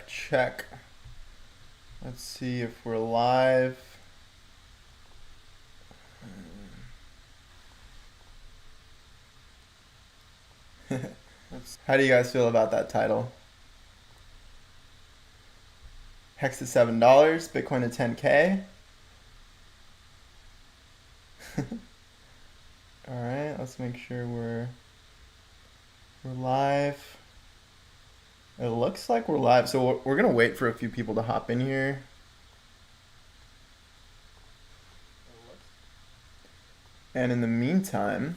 check. Let's see if we're live. How do you guys feel about that title? Hex to $7, Bitcoin to 10K. All right, let's make sure we're live. It looks like we're live, so we're gonna wait for a few people to hop in here. And in the meantime,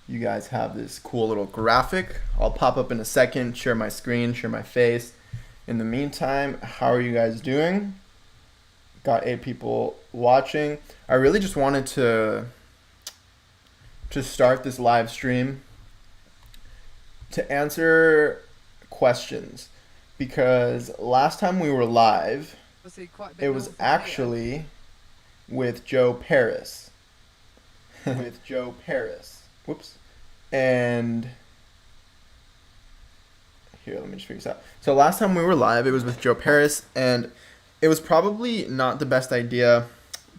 you guys have this cool little graphic. I'll pop up in a second, share my screen, share my face. In the meantime, how are you guys doing? Got 8 people watching. I really just wanted to start this live stream to answer questions, because last time we were live, it was actually with Joe Paris. With Joe Paris. Whoops. And here, let me just figure this out. So last time we were live, it was with Joe Paris, and it was probably not the best idea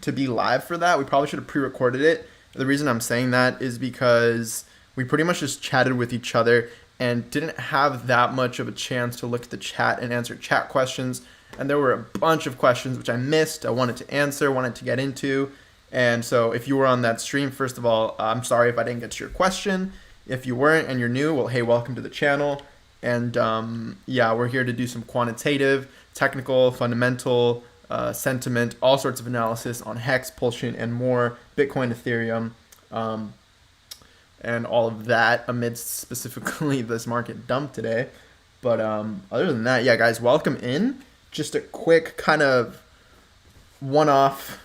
to be live for that. We probably should have pre-recorded it. The reason I'm saying that is because we pretty much just chatted with each other and didn't have that much of a chance to look at the chat and answer chat questions. And there were a bunch of questions which I missed, I wanted to answer, wanted to get into. And so if you were on that stream, first of all, I'm sorry if I didn't get to your question. If you weren't and you're new, well, hey, welcome to the channel. And yeah, we're here to do some quantitative, technical, fundamental, sentiment, all sorts of analysis on HEX, PulseChain, and more, Bitcoin, Ethereum, and all of that amidst specifically this market dump today. But other than that, yeah, guys, welcome in. Just a quick kind of one-off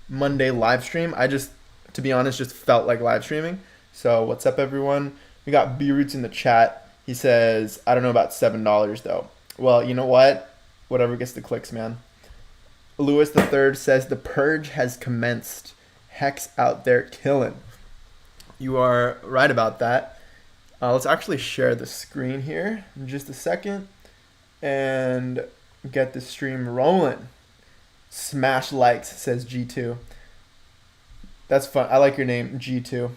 Monday live stream. I just, to be honest, just felt like live streaming. So what's up, everyone? We got B-Roots in the chat. He says, I don't know about $7 though. Well, you know what? Whatever gets the clicks, man. Lewis the Third says the purge has commenced. Hex out there killing. You are right about that. Let's actually share the screen here in just a second and get the stream rolling. Smash likes, says G2. That's fun. I like your name, G2.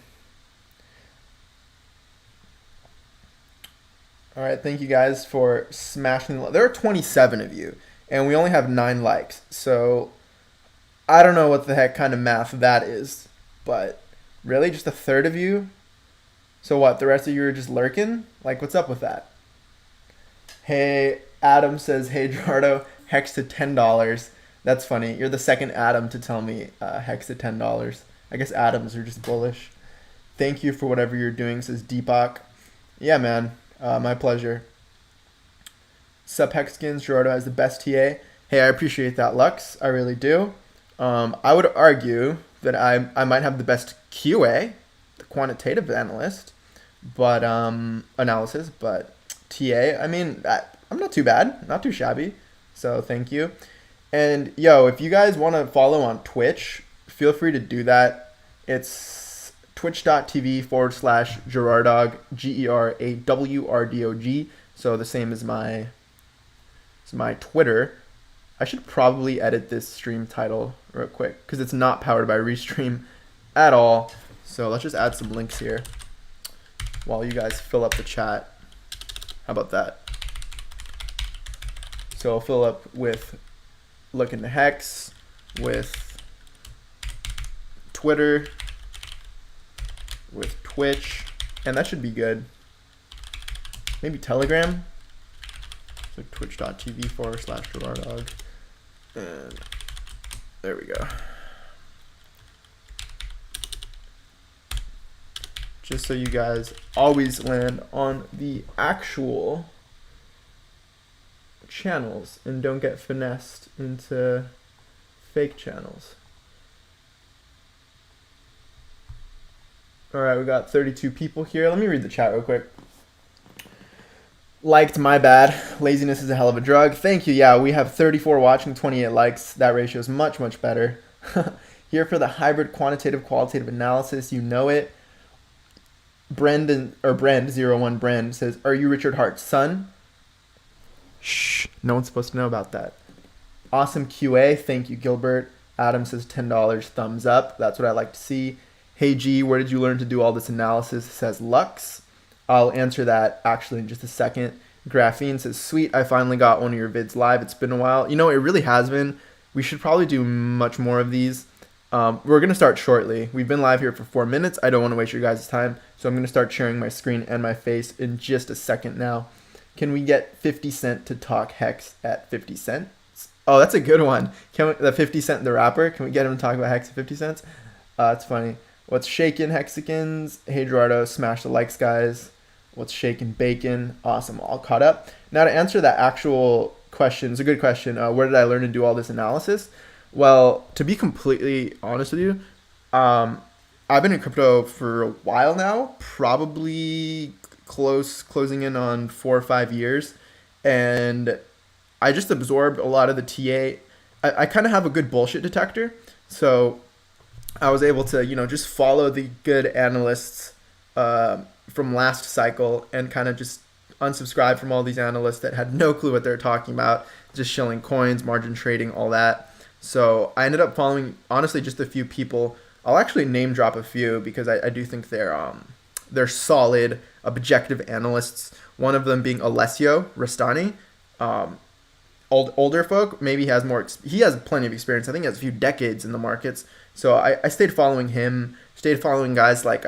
All right, thank you guys for smashing the. There are 27 of you, and we only have 9 likes. So I don't know what the heck kind of math that is, but really, just a third of you? So what, the rest of you are just lurking? Like, what's up with that? Hey, Adam says, hey, Gerardo, Hex to $10. That's funny. You're the second Adam to tell me Hex to $10. I guess Adams are just bullish. Thank you for whatever you're doing, says Deepak. Yeah, man. My pleasure. Sup Hexkins, Gerardo has the best TA. Hey, I appreciate that, Lux. I really do. I would argue that I might have the best QA, the quantitative analyst, but analysis, but TA, I mean, I'm not too bad, not too shabby. So thank you. And yo, if you guys want to follow on Twitch, feel free to do that. It's twitch.tv/Gerardog, GERAWRDOG. So the same as my Twitter. I should probably edit this stream title real quick because it's not powered by Restream at all. So let's just add some links here while you guys fill up the chat. How about that? So I'll fill up with LookIntoHex, with Twitter, with Twitch, and that should be good. Maybe Telegram. So twitch.tv/Gerardog. And there we go. Just so you guys always land on the actual channels and don't get finessed into fake channels. All right, we got 32 people here. Let me read the chat real quick. Liked, my bad. Laziness is a hell of a drug. Thank you. Yeah, we have 34 watching, 28 likes. That ratio is much, much better. Here for the hybrid quantitative qualitative analysis. You know it. Brend01 Brand says, are you Richard Hart's son? Shh, no one's supposed to know about that. Awesome QA. Thank you, Gilbert. Adam says $10. Thumbs up. That's what I like to see. Hey G, where did you learn to do all this analysis? Says Lux. I'll answer that actually in just a second. Graphene says, sweet, I finally got one of your vids live. It's been a while. You know, it really has been. We should probably do much more of these. We're going to start shortly. We've been live here for 4 minutes. I don't want to waste your guys' time. So I'm going to start sharing my screen and my face in just a second now. Can we get 50 Cent to talk Hex at 50 cents? Oh, that's a good one. Can we, the 50 Cent the rapper? Can we get him to talk about Hex at 50 cents? It's funny. What's shaking, Hexicans? Hey, Gerardo, smash the likes, guys. What's shaking, bacon? Awesome, all caught up. Now to answer that actual question, it's a good question. Where did I learn to do all this analysis? Well, to be completely honest with you, I've been in crypto for a while now, probably closing in on 4 or 5 years, and I just absorbed a lot of the TA. I kind of have a good bullshit detector, so I was able to, just follow the good analysts from last cycle and kind of just unsubscribe from all these analysts that had no clue what they're talking about, just shilling coins, margin trading, all that. So I ended up following, honestly, just a few people. I'll actually name drop a few because I do think they're solid, objective analysts. One of them being Alessio Rastani. Older folk, maybe he has more. He has plenty of experience. I think he has a few decades in the markets. So I stayed following him. Stayed following guys like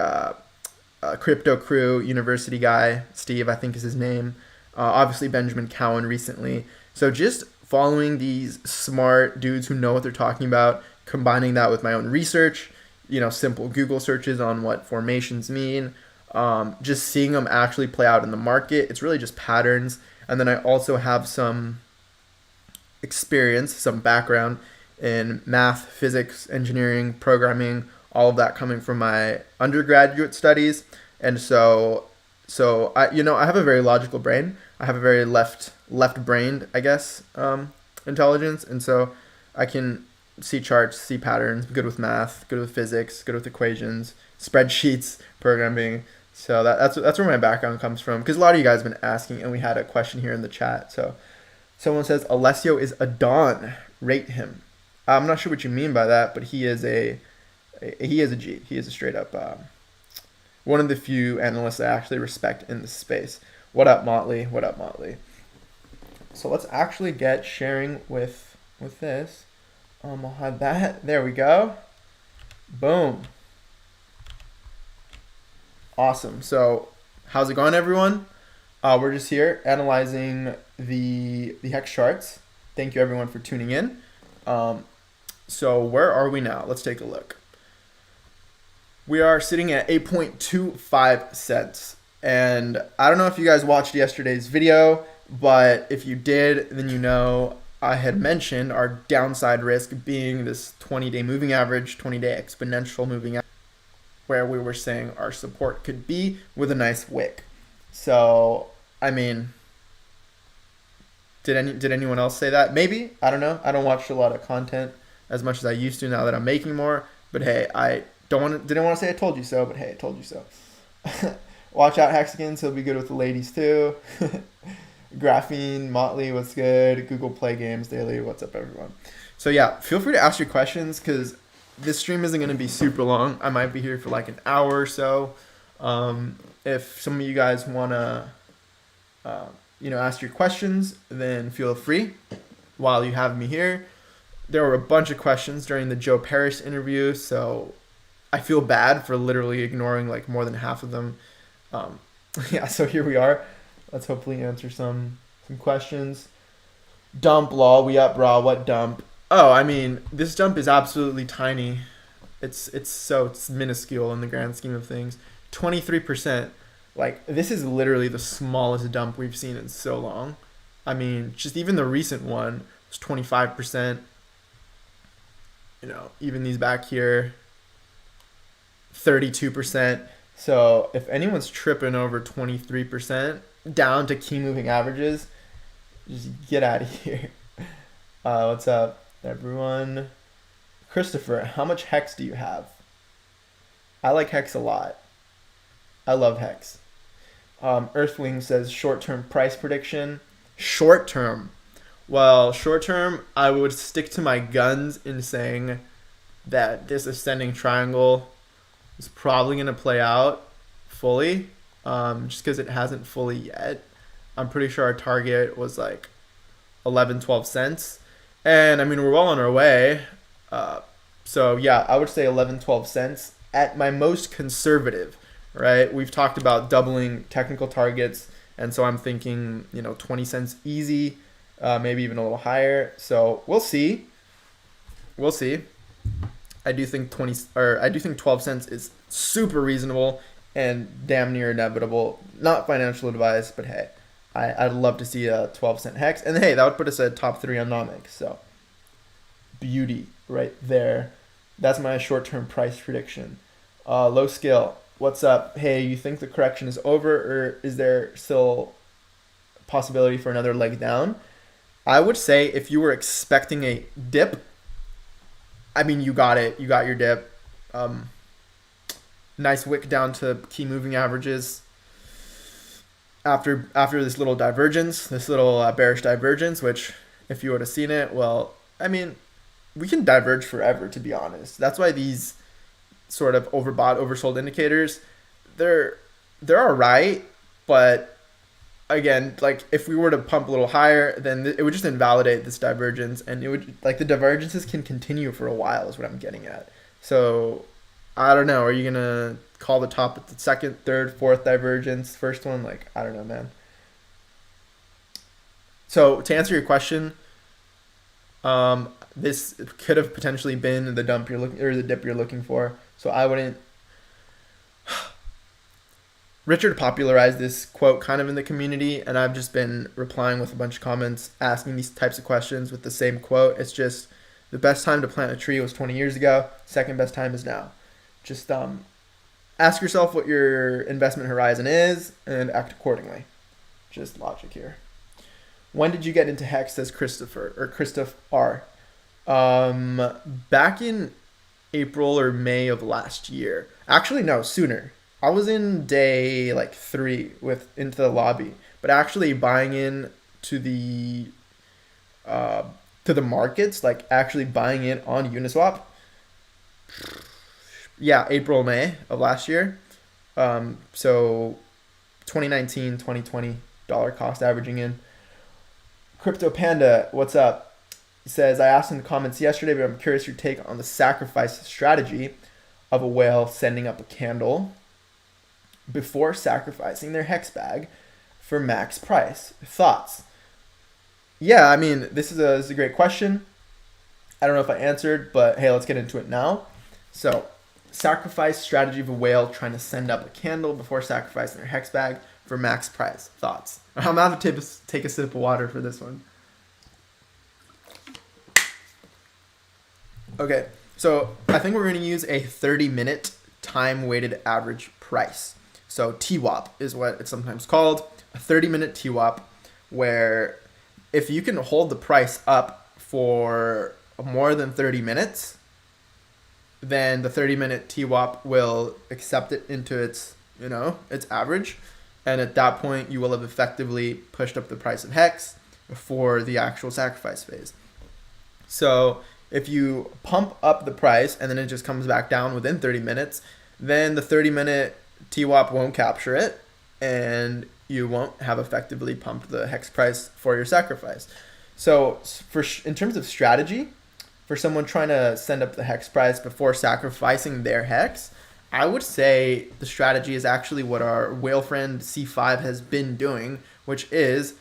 Crypto Crew University guy, Steve, I think is his name. Obviously Benjamin Cowan recently. So just following these smart dudes who know what they're talking about, combining that with my own research, simple Google searches on what formations mean, just seeing them actually play out in the market. It's really just patterns. And then I also have some experience, some background in math, physics, engineering, programming, all of that coming from my undergraduate studies. And so I have a very logical brain. I have a very left-brained, I guess, intelligence. And so I can see charts, see patterns, good with math, good with physics, good with equations, spreadsheets, programming. So that's where my background comes from. Because a lot of you guys have been asking, and we had a question here in the chat. So someone says, Alessio is a Don. Rate him. I'm not sure what you mean by that, but he is a G. He is a straight up one of the few analysts I actually respect in this space. What up, Motley? What up, Motley? So let's actually get sharing with this. I'll have that. There we go. Boom. Awesome. So how's it going, everyone? We're just here analyzing the HEX charts. Thank you, everyone, for tuning in. So where are we now? Let's take a look. We are sitting at 8.25 cents. And I don't know if you guys watched yesterday's video, but if you did, then I had mentioned our downside risk being this 20-day moving average, 20-day exponential moving average, where we were saying our support could be with a nice wick. So, I mean, did anyone else say that? Maybe. I don't know. I don't watch a lot of content as much as I used to now that I'm making more. But hey, I didn't want to say I told you so, but hey, I told you so. Watch out, Hexicans. He'll be good with the ladies too. Graphene, Motley, what's good? Google Play Games Daily, what's up, everyone? So yeah, feel free to ask your questions because this stream isn't going to be super long. I might be here for like an hour or so. If some of you guys want to, ask your questions, then feel free while you have me here. There were a bunch of questions during the Joe Parrish interview, so I feel bad for literally ignoring like more than half of them. So here we are. Let's hopefully answer some questions. Dump law, we up raw. What dump? Oh, I mean, this dump is absolutely tiny. It's minuscule in the grand scheme of things. 23%. Like, this is literally the smallest dump we've seen in so long. I mean, just even the recent one was 25%. Even these back here, 32%. So if anyone's tripping over 23% down to key moving averages, just get out of here. What's up, everyone? Christopher, how much HEX do you have? I like HEX a lot. I love HEX. Earthling says short-term price prediction. Short term. Well, short term, I would stick to my guns in saying that this ascending triangle is probably going to play out fully, just because it hasn't fully yet. I'm pretty sure our target was like 11, 12 cents. And I mean, we're well on our way. So yeah, I would say 11, 12 cents at my most conservative, right? We've talked about doubling technical targets. And so I'm thinking, 20 cents easy, maybe even a little higher. So we'll see. We'll see. I do think 12 cents is super reasonable and damn near inevitable. Not financial advice, but hey, I'd love to see a 12-cent hex. And hey, that would put us at top 3 on Nomic. So beauty right there. That's my short-term price prediction. Low skill. What's up? Hey, you think the correction is over, or is there still a possibility for another leg down? I would say if you were expecting a dip, I mean, you got it. You got your dip. Nice wick down to key moving averages. After this little divergence, this little bearish divergence, which if you would have seen it, well, I mean, we can diverge forever, to be honest. That's why these sort of overbought, oversold indicators, they're all right, but again, like if we were to pump a little higher, then it would just invalidate this divergence, and it would, like, the divergences can continue for a while is what I'm getting at. So I don't know, are you gonna call the top at the second, third, fourth divergence, first one? Like, I don't know, man. So to answer your question, this could have potentially been the dip you're looking for. So I wouldn't. Richard popularized this quote kind of in the community, and I've just been replying with a bunch of comments asking these types of questions with the same quote. It's just the best time to plant a tree was 20 years ago. Second best time is now. Just ask yourself what your investment horizon is and act accordingly. Just logic here. When did you get into HEX, says Christopher, or Christoph R. Back in April or May of last year. Actually, no, sooner. I was in day like 3 into the lobby, but actually buying in to the markets, like actually buying in on Uniswap. Yeah, April, May of last year. So 2019, 2020 dollar cost averaging in. Crypto Panda, what's up? He says, I asked in the comments yesterday, but I'm curious your take on the sacrifice strategy of a whale sending up a candle before sacrificing their hex bag for max price. Thoughts? Yeah, I mean, this is a great question. I don't know if I answered, but hey, let's get into it now. So, sacrifice strategy of a whale trying to send up a candle before sacrificing their hex bag for max price. Thoughts? I'm going to have to take a sip of water for this one. Okay, so I think we're going to use a 30-minute time-weighted average price. So TWAP is what it's sometimes called, a 30-minute TWAP, where if you can hold the price up for more than 30 minutes, then the 30-minute TWAP will accept it into its average. And at that point, you will have effectively pushed up the price of HEX for the actual sacrifice phase. So if you pump up the price and then it just comes back down within 30 minutes, then the 30-minute TWAP won't capture it, and you won't have effectively pumped the HEX price for your sacrifice. So in terms of strategy, for someone trying to send up the HEX price before sacrificing their HEX, I would say the strategy is actually what our whale friend C5 has been doing, which is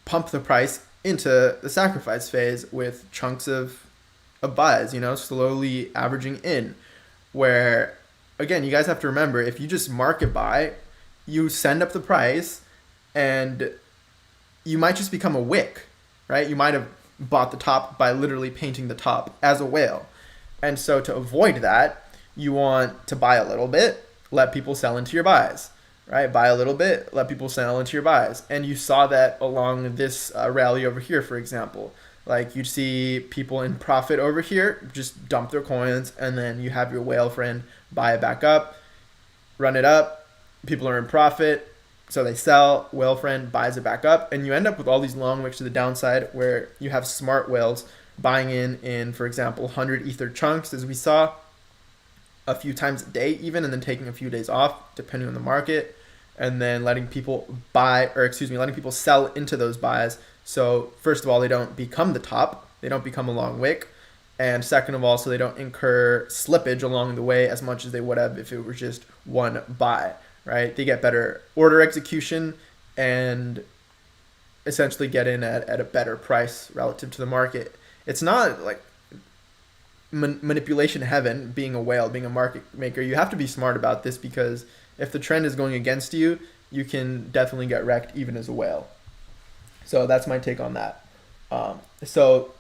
pump the price into the sacrifice phase with chunks of buys, slowly averaging in. Where, again, you guys have to remember, if you just market buy, you send up the price and you might just become a wick, right? You might have bought the top by literally painting the top as a whale. And so to avoid that, you want to buy a little bit, let people sell into your buys, right? Buy a little bit, let people sell into your buys. And you saw that along this rally over here, for example. Like, you'd see people in profit over here just dump their coins, and then you have your whale friend buy it back up, run it up, people are in profit, So they sell, whale friend buys it back up, and you end up with all these long wicks to the downside where you have smart whales buying in, for example, 100 ether chunks, as we saw, a few times a day even, and then taking a few days off depending on the market, and then letting people letting people sell into those buys. So first of all, they don't become the top, they don't become a long wick, and second of all, so they don't incur slippage along the way as much as they would have if it were just one buy, right? They get better order execution and essentially get in at a better price relative to the market. It's not like manipulation heaven, being a whale, being a market maker. You have to be smart about this, because if the trend is going against you, you can definitely get wrecked even as a whale. So that's my take on that. So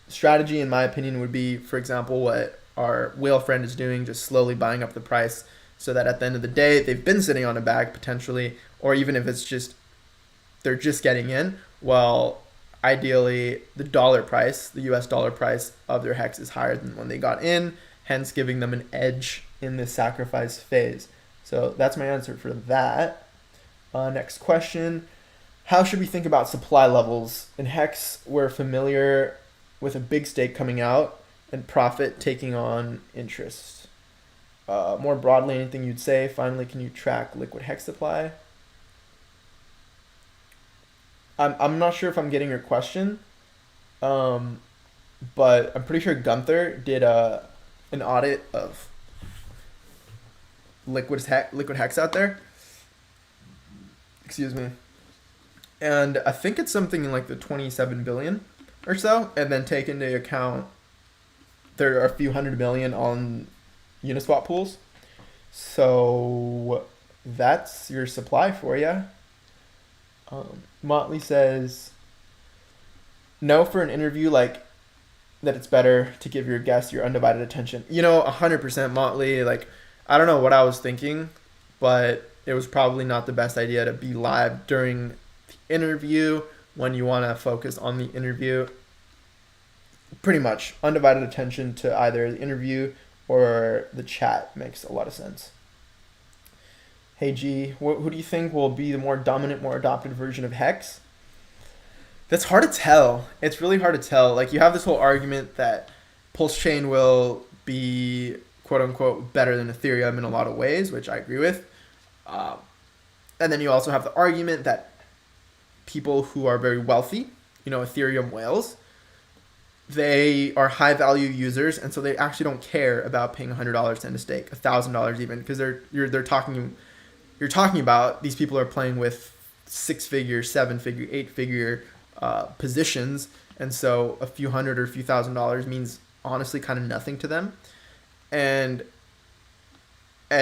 strategy, in my opinion, would be, for example, what our whale friend is doing, just slowly buying up the price so that at the end of the day, they've been sitting on a bag potentially, or even if it's just they're just getting in, well, ideally the dollar price, the US dollar price of their HEX is higher than when they got in, hence giving them an edge in this sacrifice phase. So that's my answer for that. Next question. How should we think about supply levels? In HEX, we're familiar with a big stake coming out and profit taking on interest. More broadly, anything you'd say? Finally, can you track liquid HEX supply? I'm not sure if I'm getting your question, but I'm pretty sure Gunther did an audit of liquid HEX out there. Excuse me. And I think it's something in like the 27 billion or so, and then take into account there are a few hundred million on Uniswap pools. So that's your supply for you. Motley says, no, for an interview like that, it's better to give your guests your undivided attention. 100% Motley. Like, I don't know what I was thinking, but it was probably not the best idea to be live during the interview when you want to focus on the interview. Pretty much undivided attention to either the interview or the chat makes a lot of sense. Hey G, who do you think will be the more dominant, more adopted version of HEX? That's hard to tell. It's really hard to tell. Like, you have this whole argument that PulseChain will be quote unquote better than Ethereum in a lot of ways, which I agree with. And then you also have the argument that people who are very wealthy, Ethereum whales, they are high value users, and so they actually don't care about paying $100 to end a stake, $1,000 even, because you're talking about these people are playing with 6-figure, 7-figure, 8-figure positions, and so a few hundred or a few $1,000s means honestly kind of nothing to them, and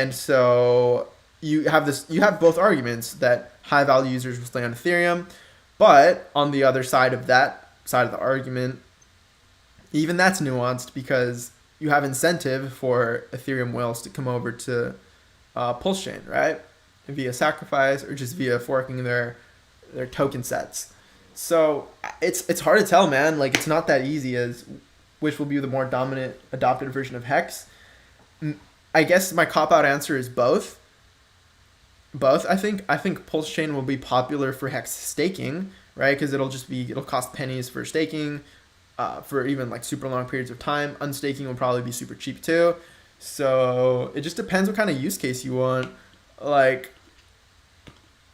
so you have both arguments that high value users will stay on Ethereum, but on the other side of that side of the argument, even that's nuanced, because you have incentive for Ethereum whales to come over to PulseChain, right? Via sacrifice or just via forking their token sets. So it's hard to tell, man. Like, it's not that easy as which will be the more dominant adopted version of HEX. I guess my cop-out answer is both. I think PulseChain will be popular for HEX staking, right? Because it'll cost pennies for staking, for even like super long periods of time. Unstaking will probably be super cheap too. So it just depends what kind of use case you want. Like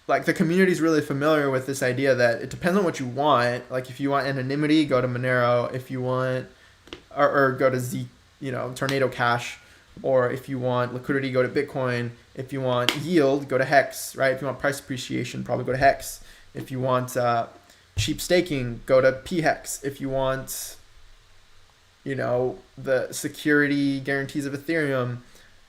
the community is really familiar with this idea that it depends on what you want. Like, if you want anonymity, go to Monero. If you want, or go to Z, Tornado Cash. Or if you want liquidity, go to Bitcoin. If you want yield, go to HEX, right? If you want price appreciation, probably go to HEX. If you want cheap staking, go to PHEX. If you want, the security guarantees of Ethereum,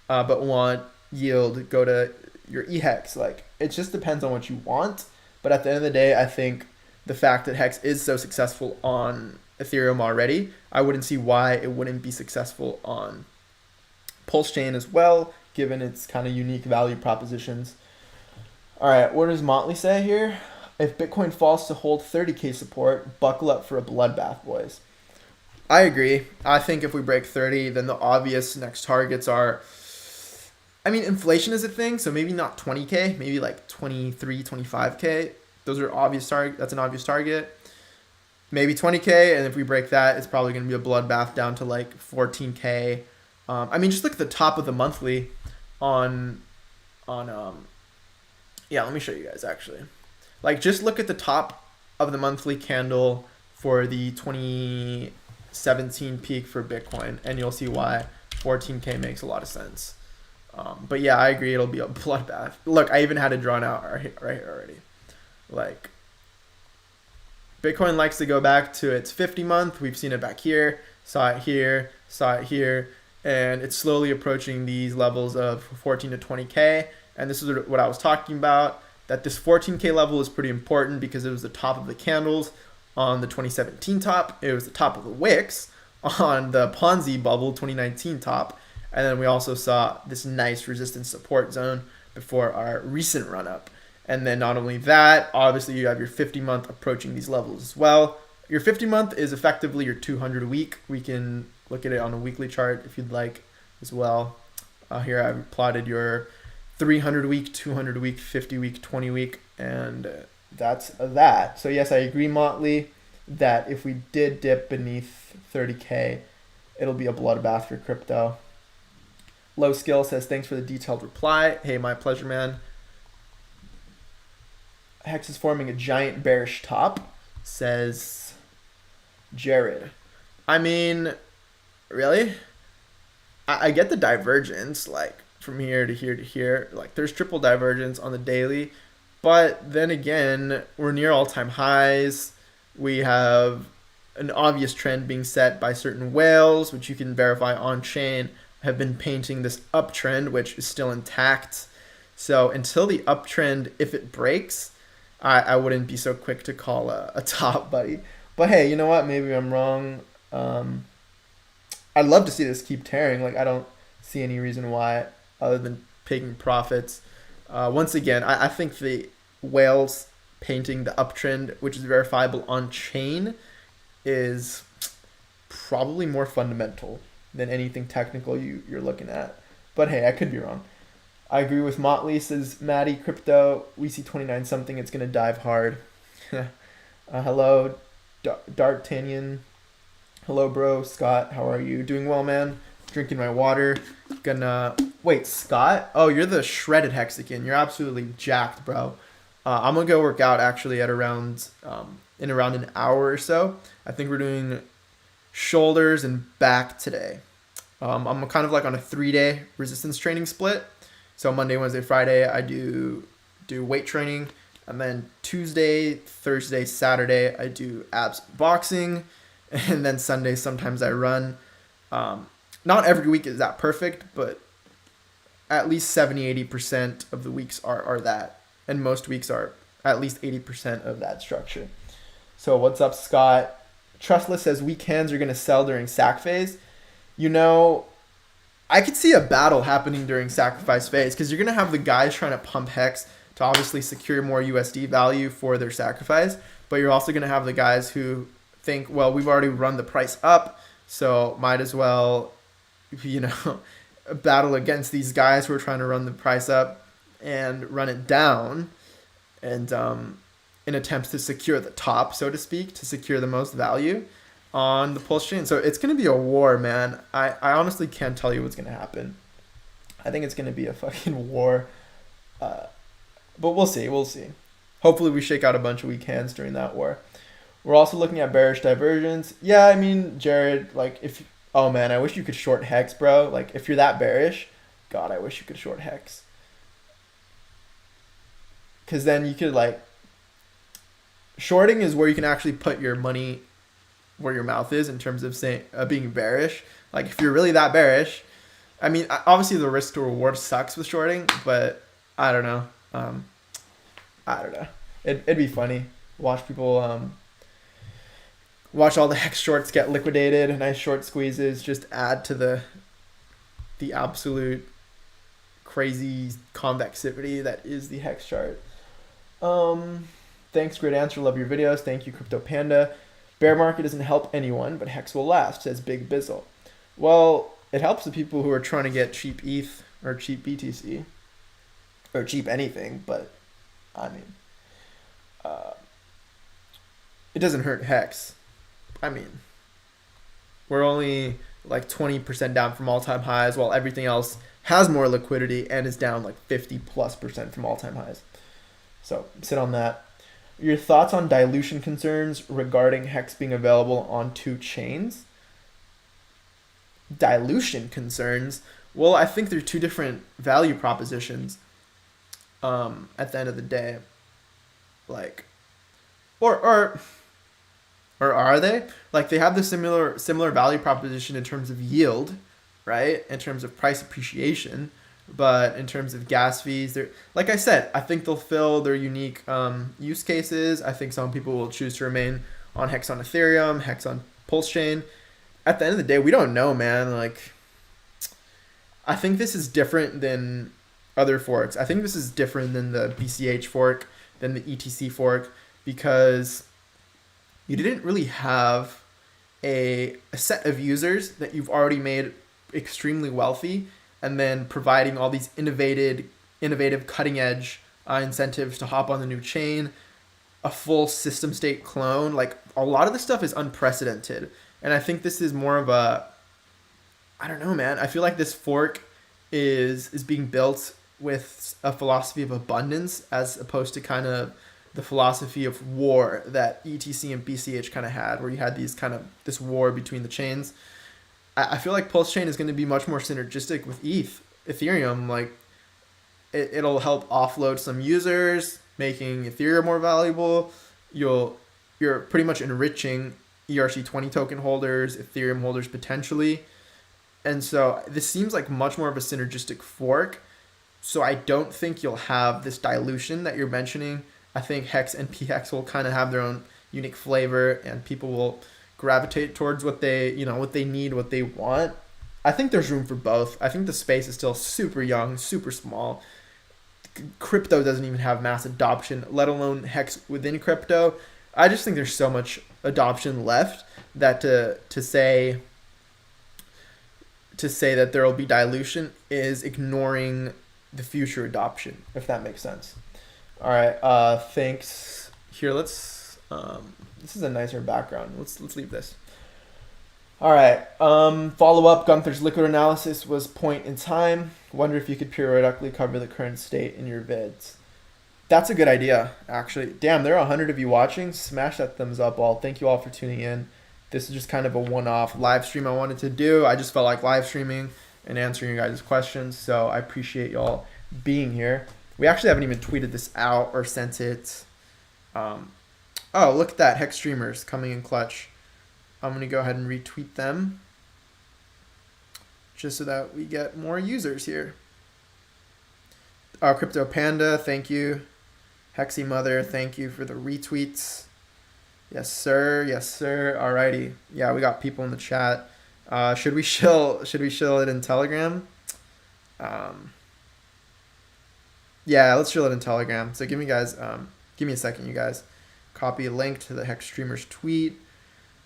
but want yield, go to your EHEX. Like, it just depends on what you want. But at the end of the day, I think the fact that HEX is so successful on Ethereum already, I wouldn't see why it wouldn't be successful on PulseChain as well, given its kind of unique value propositions. All right, what does Motley say here? If Bitcoin falls to hold 30K support, buckle up for a bloodbath, boys. I agree. I think if we break 30, then the obvious next targets are I mean, inflation is a thing, so maybe not 20K, maybe like 23, 25K. Those are obvious target. That's an obvious target. Maybe 20K, and if we break that, it's probably going to be a bloodbath down to like 14K. I mean, just look at the top of the monthly on yeah, let me show you guys actually. Like, just look at the top of the monthly candle for the 2017 peak for Bitcoin, and you'll see why 14K makes a lot of sense. But yeah, I agree. It'll be a bloodbath. Look, I even had it drawn out right here already. Like, Bitcoin likes to go back to its 50-month. We've seen it back here, saw it here, and it's slowly approaching these levels of 14 to 20K. And this is what I was talking about, that this 14K level is pretty important because it was the top of the candles on the 2017 top. It was the top of the wicks on the Ponzi bubble 2019 top. And then we also saw this nice resistance support zone before our recent run up. And then not only that, obviously you have your 50-month approaching these levels as well. Your 50-month is effectively your 200 week. We can look at it on a weekly chart if you'd like as well. Here I've plotted your 300 week, 200 week, 50 week, 20 week, and that's that. So yes, I agree, Motley, that if we did dip beneath 30K, it'll be a bloodbath for crypto. Low Skill says, thanks for the detailed reply. Hey, my pleasure, man. Hex is forming a giant bearish top, says Jared. I mean, really? I get the divergence, like from here to here to here. Like, there's triple divergence on the daily, but then again, we're near all-time highs. We have an obvious trend being set by certain whales, which you can verify on chain, have been painting this uptrend, which is still intact. So until the uptrend, if it breaks, I wouldn't be so quick to call a top, buddy. But hey, you know what? Maybe I'm wrong. I'd love to see this keep tearing. Like, I don't see any reason why other than taking profits. Once again, I think the whales painting the uptrend, which is verifiable on chain, is probably more fundamental than anything technical you're looking at. But hey, I could be wrong. I agree with Motley, says Maddie. Crypto, we see 29 something, it's going to dive hard. Hello, D'Artagnan. Hello, bro. Scott, how are you? Doing well, man. Drinking my water. Gonna... Wait, Scott? Oh, you're the shredded Hexagon. You're absolutely jacked, bro. I'm going to go work out, actually, at around in around an hour or so. I think we're doing shoulders and back today. I'm kind of like on a 3-day resistance training split. So Monday, Wednesday, Friday, I do weight training. And then Tuesday, Thursday, Saturday, I do abs boxing. And then Sunday, sometimes I run. Not every week is that perfect, but at least 70-80% of the weeks are that. And most weeks are at least 80% of that structure. So what's up, Scott? Trustless says weak hands are going to sell during sack phase. You know, I could see a battle happening during sacrifice phase because you're going to have the guys trying to pump Hex to obviously secure more USD value for their sacrifice. But you're also going to have the guys who think, well, we've already run the price up, so might as well, you know, battle against these guys who are trying to run the price up and run it down, and in attempts to secure the top, so to speak, to secure the most value on the PulseChain. So it's going to be a war, man. I honestly can't tell you what's going to happen. I think it's going to be a fucking war. But we'll see. We'll see. Hopefully we shake out a bunch of weak hands during that war. We're also looking at bearish divergence. Yeah, I mean, Jared, like, if... Oh, man, I wish you could short Hex, bro. Like, if you're that bearish, God, I wish you could short Hex. Because then you could, like... Shorting is where you can actually put your money where your mouth is in terms of saying being bearish. Like, if you're really that bearish, I mean, obviously the risk to reward sucks with shorting, but I don't know. I don't know. It'd be funny. Watch people, watch all the Hex shorts get liquidated. Nice short squeezes just add to the absolute crazy convexivity that is the Hex chart. Thanks, great answer. Love your videos. Thank you, Crypto Panda. Bear market doesn't help anyone, but Hex will last, says Big Bizzle. Well, it helps the people who are trying to get cheap ETH or cheap BTC or cheap anything, but I mean, it doesn't hurt HEX. I mean, we're only like 20% down from all-time highs, while everything else has more liquidity and is down like 50+% from all-time highs. So sit on that. Your thoughts on dilution concerns regarding HEX being available on 2 chains? Dilution concerns? Well, I think they're 2 different value propositions at the end of the day. Like, or are they? Like, they have the similar value proposition in terms of yield, right? In terms of price appreciation, but in terms of gas fees, they're, like I said, I think they'll fill their unique use cases. I think some people will choose to remain on HEX on Ethereum, HEX on PulseChain. At the end of the day, we don't know, man. Like, I think this is different than other forks. I think this is different than the BCH fork, than the ETC fork, because you didn't really have a set of users that you've already made extremely wealthy, and then providing all these innovative cutting edge incentives to hop on the new chain, a full system state clone. Like, a lot of this stuff is unprecedented. And I think this is more of a, I don't know, man. I feel like this fork is being built with a philosophy of abundance, as opposed to kind of the philosophy of war that ETC and BCH kind of had, where you had this war between the chains. I feel like PulseChain is going to be much more synergistic with Ethereum. Like, it'll help offload some users, making Ethereum more valuable. You're pretty much enriching ERC20 token holders, Ethereum holders potentially. And so this seems like much more of a synergistic fork. So I don't think you'll have this dilution that you're mentioning. I think HEX and PHEX will kind of have their own unique flavor, and people will gravitate towards what they need, what they want. I think there's room for both. I think the space is still super young, super small. Crypto doesn't even have mass adoption, let alone HEX within crypto. I just think there's so much adoption left that to say that there will be dilution is ignoring the future adoption, if that makes sense. All right, thanks. Here, let's this is a nicer background. Let's leave this. All right, follow up. Gunther's liquid analysis was point in time. Wonder if you could periodically cover the current state in your vids. That's a good idea, actually. Damn, there are 100 of you watching. Smash that thumbs up, all. Thank you all for tuning in. This is just kind of a one-off live stream I wanted to do. I just felt like live streaming and answering you guys' questions, so I appreciate y'all being here. We actually haven't even tweeted this out or sent it. Oh, look at that. Hex streamers coming in clutch. I'm going to go ahead and retweet them just so that we get more users here. Crypto Panda, thank you. Hexy Mother, thank you for the retweets. Yes, sir. Yes, sir. Alrighty. Yeah, we got people in the chat. Should we shill it in Telegram? Yeah, let's shill it in Telegram. So give me a second, you guys. Copy a link to the Hex streamer's tweet.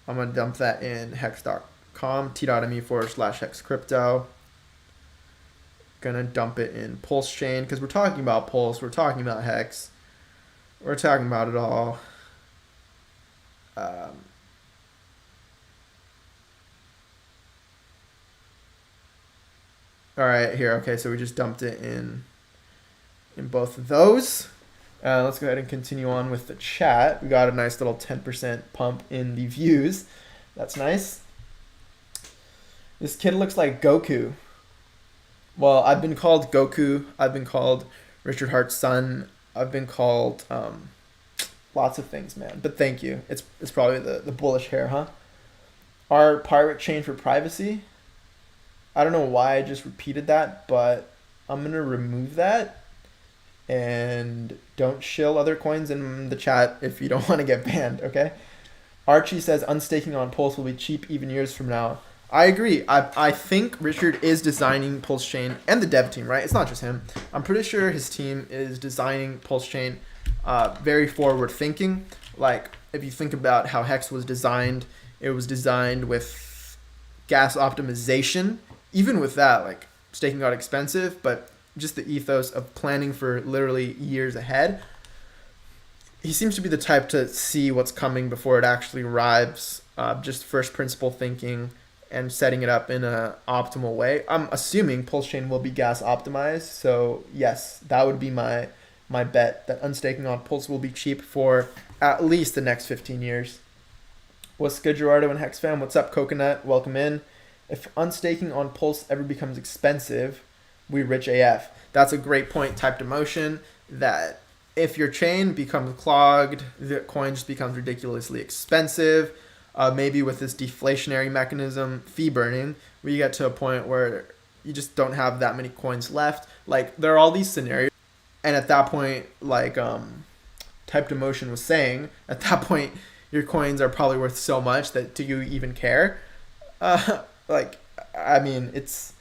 I'm gonna dump that in hex.com, t.me/hex crypto. Gonna dump it in PulseChain because we're talking about Pulse, we're talking about Hex, we're talking about it all. All right, here. Okay, so we just dumped it in both of those. Let's go ahead and continue on with the chat. We got a nice little 10% pump in the views. That's nice. This kid looks like Goku. Well, I've been called Goku. I've been called Richard Hart's son. I've been called lots of things, man. But thank you. It's probably the bullish hair, huh? Our pirate chain for privacy. I don't know why I just repeated that, but I'm going to remove that. And don't shill other coins in the chat if you don't want to get banned, okay? Archie says unstaking on Pulse will be cheap even years from now. I agree. I think Richard is designing PulseChain and the dev team, right? It's not just him. I'm pretty sure his team is designing PulseChain very forward thinking. Like, if you think about how Hex was designed, it was designed with gas optimization. Even with that, like, staking got expensive, but just the ethos of planning for literally years ahead. He seems to be the type to see what's coming before it actually arrives. Just first principle thinking and setting it up in an optimal way. I'm assuming PulseChain will be gas optimized. So yes, that would be my bet that unstaking on Pulse will be cheap for at least the next 15 years. What's good, Gerardo and Hex fam? What's up, Coconut? Welcome in. If unstaking on Pulse ever becomes expensive, we rich AF. That's a great point. Typed emotion that if your chain becomes clogged, the coin just becomes ridiculously expensive. Maybe with this deflationary mechanism, fee burning, we get to a point where you just don't have that many coins left. Like, there are all these scenarios. And at that point, like Typed Emotion was saying, at that point, your coins are probably worth so much that do you even care? Like, I mean, it's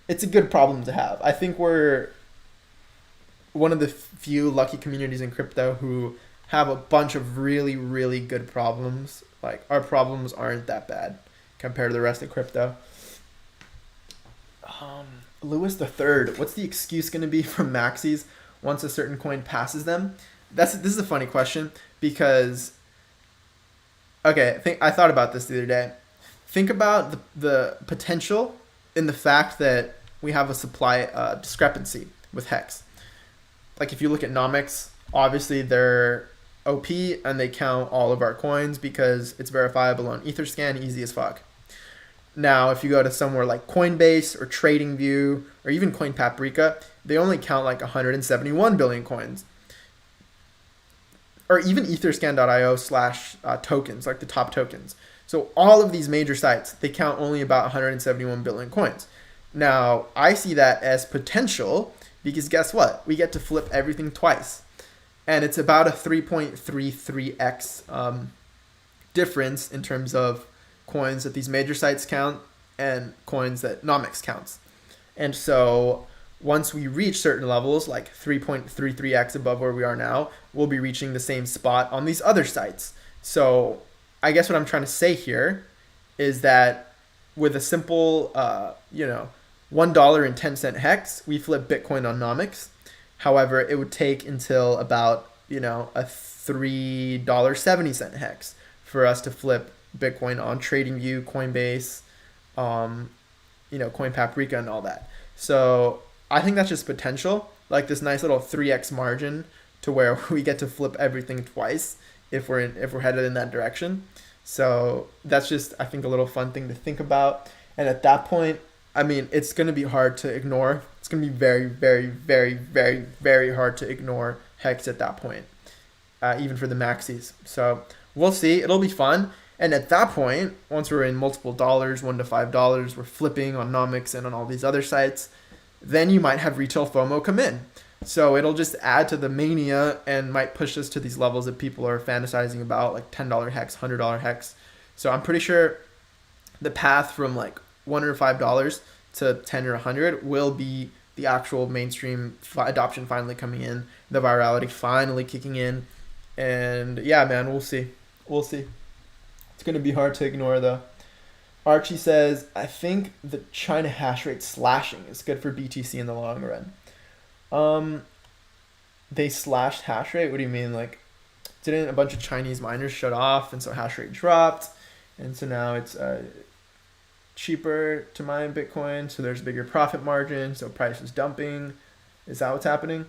a good problem to have. I think we're one of the few lucky communities in crypto who have a bunch of really, really good problems. Like, our problems aren't that bad compared to the rest of crypto. Lewis the Third, what's the excuse going to be for maxis once a certain coin passes them? This is a funny question because, okay, I thought about this the other day. Think about the potential in the fact that we have a supply discrepancy with HEX. Like, if you look at Nomics, obviously they're OP and they count all of our coins because it's verifiable on Etherscan, easy as fuck. Now, if you go to somewhere like Coinbase or TradingView or even CoinPaprika, they only count like 171 billion coins. Or even etherscan.io/tokens, like the top tokens. So all of these major sites, they count only about 171 billion coins. Now, I see that as potential because guess what? We get to flip everything twice. And it's about a 3.33x difference in terms of coins that these major sites count and coins that Nomics counts. And so once we reach certain levels, like 3.33x above where we are now, we'll be reaching the same spot on these other sites. So I guess what I'm trying to say here is that with a simple, $1.10 hex, we flip Bitcoin on Nomics. However, it would take until about, a $3.70 hex for us to flip Bitcoin on TradingView, Coinbase, CoinPaprika and all that. So I think that's just potential, like this nice little 3x margin to where we get to flip everything twice if we're headed in that direction. So that's just, I think, a little fun thing to think about. And at that point, I mean, it's going to be hard to ignore. It's going to be very, very, very, very, very hard to ignore HEX at that point, even for the maxis. So we'll see. It'll be fun. And at that point, once we're in multiple dollars, $1 to $5, we're flipping on Nomics and on all these other sites, then you might have retail FOMO come in. So it'll just add to the mania and might push us to these levels that people are fantasizing about, like $10 hex, $100 hex. So I'm pretty sure the path from like $1 or $5 to 10 or 100 will be the actual mainstream adoption finally coming in, the virality finally kicking in. And yeah, man, we'll see. We'll see. It's going to be hard to ignore though. Archie says, I think the China hash rate slashing is good for BTC in the long run. They slashed hash rate? What do you mean? Like, didn't a bunch of Chinese miners shut off and so hash rate dropped? And so now it's cheaper to mine Bitcoin, so there's bigger profit margin, so price is dumping. Is that what's happening?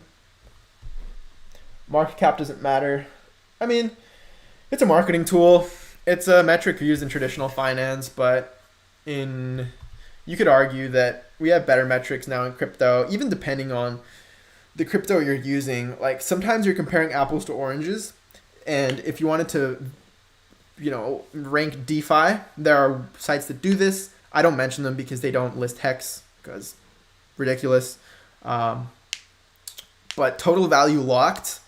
Market cap doesn't matter. I mean, it's a marketing tool. It's a metric used in traditional finance, but you could argue that we have better metrics now in crypto, even depending on the crypto you're using. Like, sometimes you're comparing apples to oranges, and if you wanted to, rank DeFi, there are sites that do this. I don't mention them because they don't list HEX, because ridiculous. But total value locked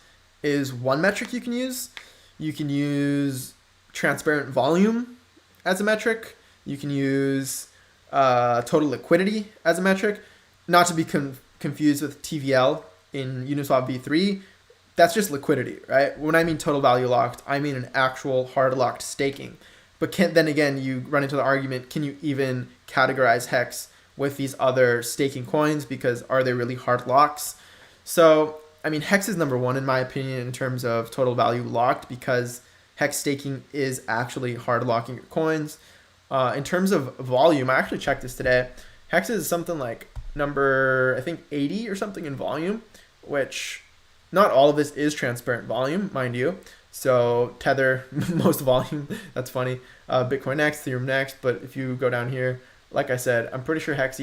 is one metric you can use. You can use transparent volume as a metric. You can use total liquidity as a metric. Not to be confused with TVL in Uniswap v3. That's just liquidity, right? When I mean total value locked, I mean an actual hard locked staking. But then again, you run into the argument, can you even categorize HEX with these other staking coins, because are they really hard locks? So, I mean, HEX is number one in my opinion in terms of total value locked, because HEX staking is actually hard locking your coins. In terms of volume, I actually checked this today. HEX is something like number, I think, 80 or something in volume, which not all of this is transparent volume, mind you. So Tether, most volume, that's funny. Bitcoin next, Ethereum next. But if you go down here, like I said, I'm pretty sure HEX,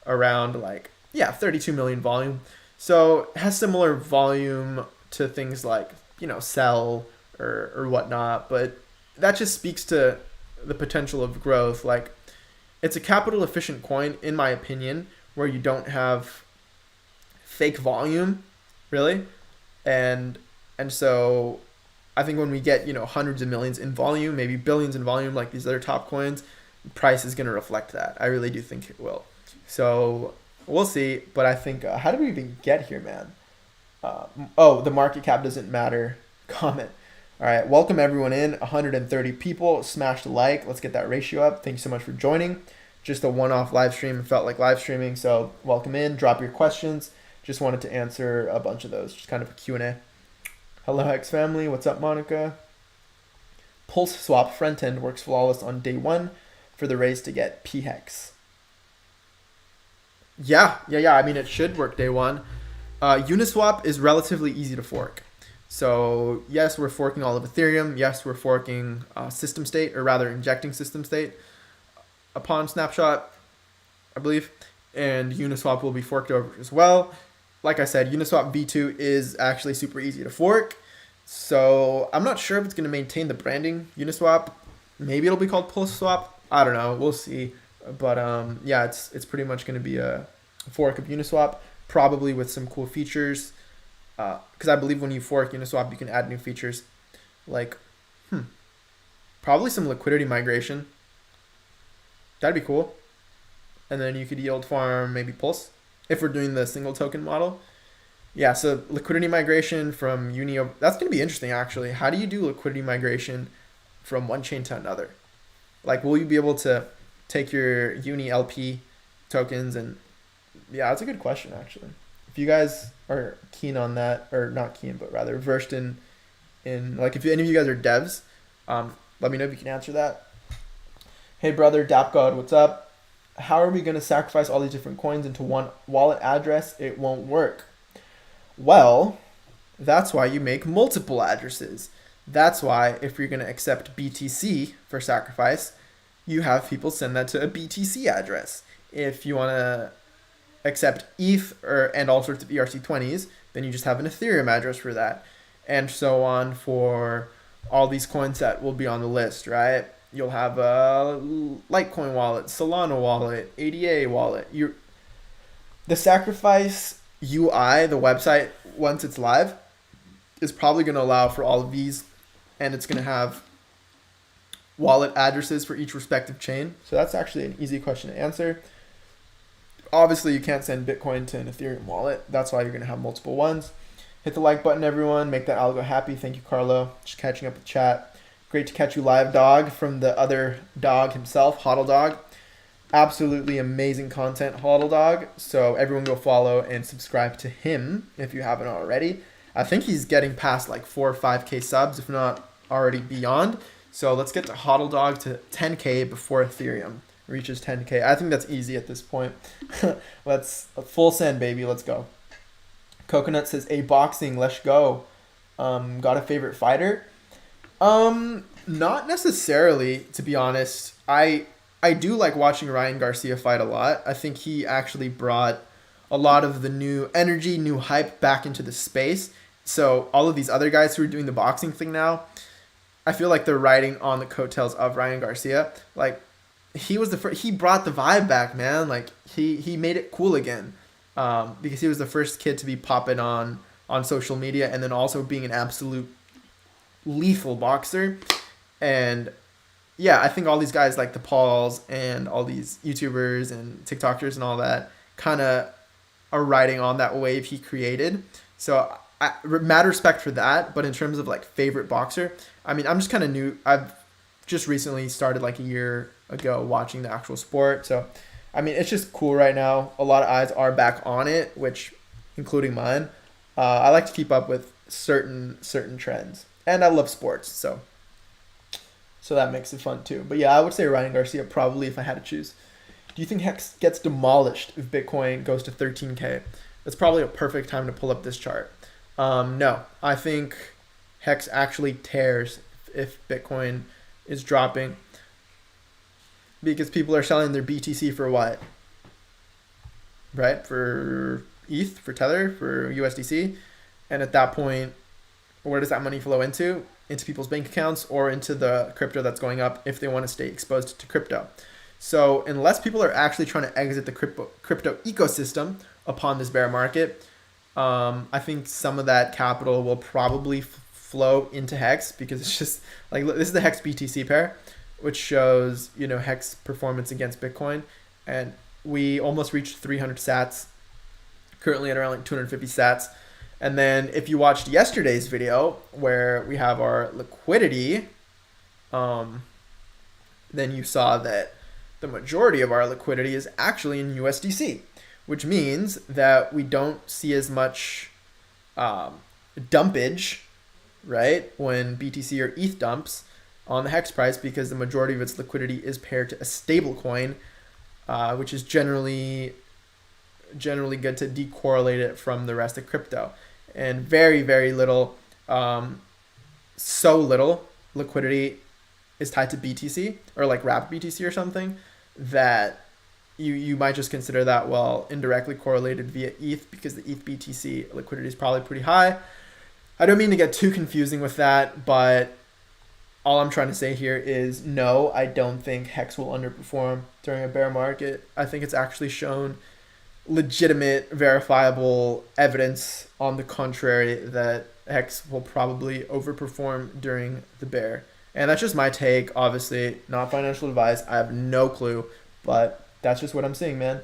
around 32 million volume. So it has similar volume to things like, Cell or whatnot. But that just speaks to the potential of growth. Like, it's a capital efficient coin, in my opinion, where you don't have fake volume, really. And so I think when we get, hundreds of millions in volume, maybe billions in volume, like these other top coins, price is going to reflect that. I really do think it will. So we'll see. But I think, how did we even get here, man? The market cap doesn't matter. Comment. All right. Welcome everyone in. 130 people. Smash the like. Let's get that ratio up. Thanks so much for joining. Just a one-off live stream. It felt like live streaming. So welcome in. Drop your questions. Just wanted to answer a bunch of those. Just kind of a Q&A. Hello, HEX family. What's up, Monica? Pulse Swap front end works flawless on day one for the race to get PHEX. Yeah. I mean, it should work day one. Uniswap is relatively easy to fork. So yes, we're forking all of Ethereum. Yes, we're forking system state, or rather injecting system state upon snapshot, I believe. And Uniswap will be forked over as well. Like I said, Uniswap V2 is actually super easy to fork. So I'm not sure if it's going to maintain the branding Uniswap. Maybe it'll be called PulseSwap. I don't know. We'll see. But it's pretty much going to be a fork of Uniswap, probably with some cool features. Because I believe when you fork Uniswap, you can add new features like probably some liquidity migration. That'd be cool. And then you could yield farm maybe Pulse if we're doing the single token model. Yeah, so liquidity migration from Uni, that's going to be interesting actually. How do you do liquidity migration from one chain to another? Like, will you be able to take your Uni LP tokens and, yeah, that's a good question actually. If you guys are keen on that, or not keen, but rather versed in like, if any of you guys are devs, let me know if you can answer that. Hey brother, DapGod, what's up? How are we going to sacrifice all these different coins into one wallet address? It won't work. Well, that's why you make multiple addresses. That's why if you're going to accept BTC for sacrifice, you have people send that to a BTC address. If you want to accept ETH and all sorts of ERC20s, then you just have an Ethereum address for that. And so on for all these coins that will be on the list, right? You'll have a Litecoin wallet, Solana wallet, ADA wallet. The sacrifice UI, the website, once it's live, is probably going to allow for all of these, and it's going to have wallet addresses for each respective chain. So that's actually an easy question to answer. Obviously, you can't send Bitcoin to an Ethereum wallet. That's why you're going to have multiple ones. Hit the like button, everyone. Make that algo happy. Thank you, Carlo. Just catching up with chat. Great to catch you live, dog, from the other dog himself, Hodl Dog. Absolutely amazing content, Hodl Dog. So everyone go follow and subscribe to him if you haven't already. I think he's getting past like 4 or 5K subs, if not already beyond. So let's get to Hodl Dog to 10K before Ethereum reaches 10K. I think that's easy at this point. Let's full send, baby. Let's go. Coconut says, "A boxing, let's go." Got a favorite fighter? Not necessarily, to be honest. I do like watching Ryan Garcia fight a lot. I think he actually brought a lot of the new energy, new hype back into the space. So all of these other guys who are doing the boxing thing now, I feel like they're riding on the coattails of Ryan Garcia. Like, he was the first, he brought the vibe back, man. Like, he made it cool again. Because he was the first kid to be popping on social media, and then also being an absolute lethal boxer. And yeah, I think all these guys like the Pauls and all these YouTubers and TikTokers and all that kind of are riding on that wave he created. So mad respect for that. But in terms of like favorite boxer, I mean, I'm just kind of new. I've just recently started like a year ago watching the actual sport. So I mean, it's just cool right now. A lot of eyes are back on it, which, including mine. I like to keep up with certain trends, and I love sports, so that makes it fun too. But yeah, I would say Ryan Garcia probably if I had to choose. Do you think Hex gets demolished if Bitcoin goes to 13K? That's probably a perfect time to pull up this chart. No, I think Hex actually tears if Bitcoin is dropping, because people are selling their BTC for what? Right? For ETH, for Tether, for USDC. And at that point, where does that money flow into? Into people's bank accounts or into the crypto that's going up if they want to stay exposed to crypto. So unless people are actually trying to exit the crypto ecosystem upon this bear market, I think some of that capital will probably flow into Hex, because it's just like, this is the Hex BTC pair, which shows, you know, Hex performance against Bitcoin. And we almost reached 300 sats, currently at around like 250 sats. And then if you watched yesterday's video where we have our liquidity, then you saw that the majority of our liquidity is actually in USDC, which means that we don't see as much dumpage, right, when BTC or ETH dumps on the Hex price, because the majority of its liquidity is paired to a stable coin, which is generally good to decorrelate it from the rest of crypto. And very, very little, so little liquidity is tied to BTC or like wrapped BTC or something, that you might just consider that, well, indirectly correlated via ETH, because the ETH BTC liquidity is probably pretty high. I don't mean to get too confusing with that, but all I'm trying to say here is no, I don't think Hex will underperform during a bear market. I think it's actually shown legitimate, verifiable evidence on the contrary that Hex will probably overperform during the bear. And that's just my take, obviously, not financial advice. I have no clue, but that's just what I'm seeing, man.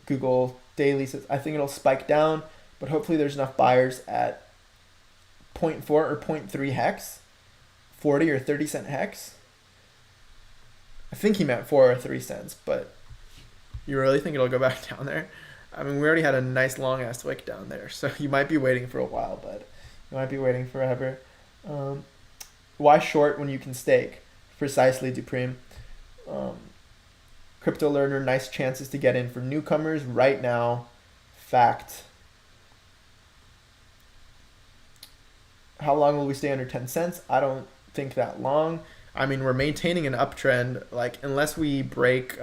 Google Daily says, I think it'll spike down, but hopefully there's enough buyers at 0.4 or 0.3 Hex, 40 or 30 cent Hex. I think he meant 4 or 3 cents, but you really think it'll go back down there? I mean, we already had a nice long ass wick down there, so you might be waiting for a while, but you might be waiting forever. Why short when you can stake? Precisely, Dupreme. Crypto Learner, nice chances to get in for newcomers right now. Fact. How long will we stay under 10 cents? I don't think that long. I mean, we're maintaining an uptrend. Like, unless we break,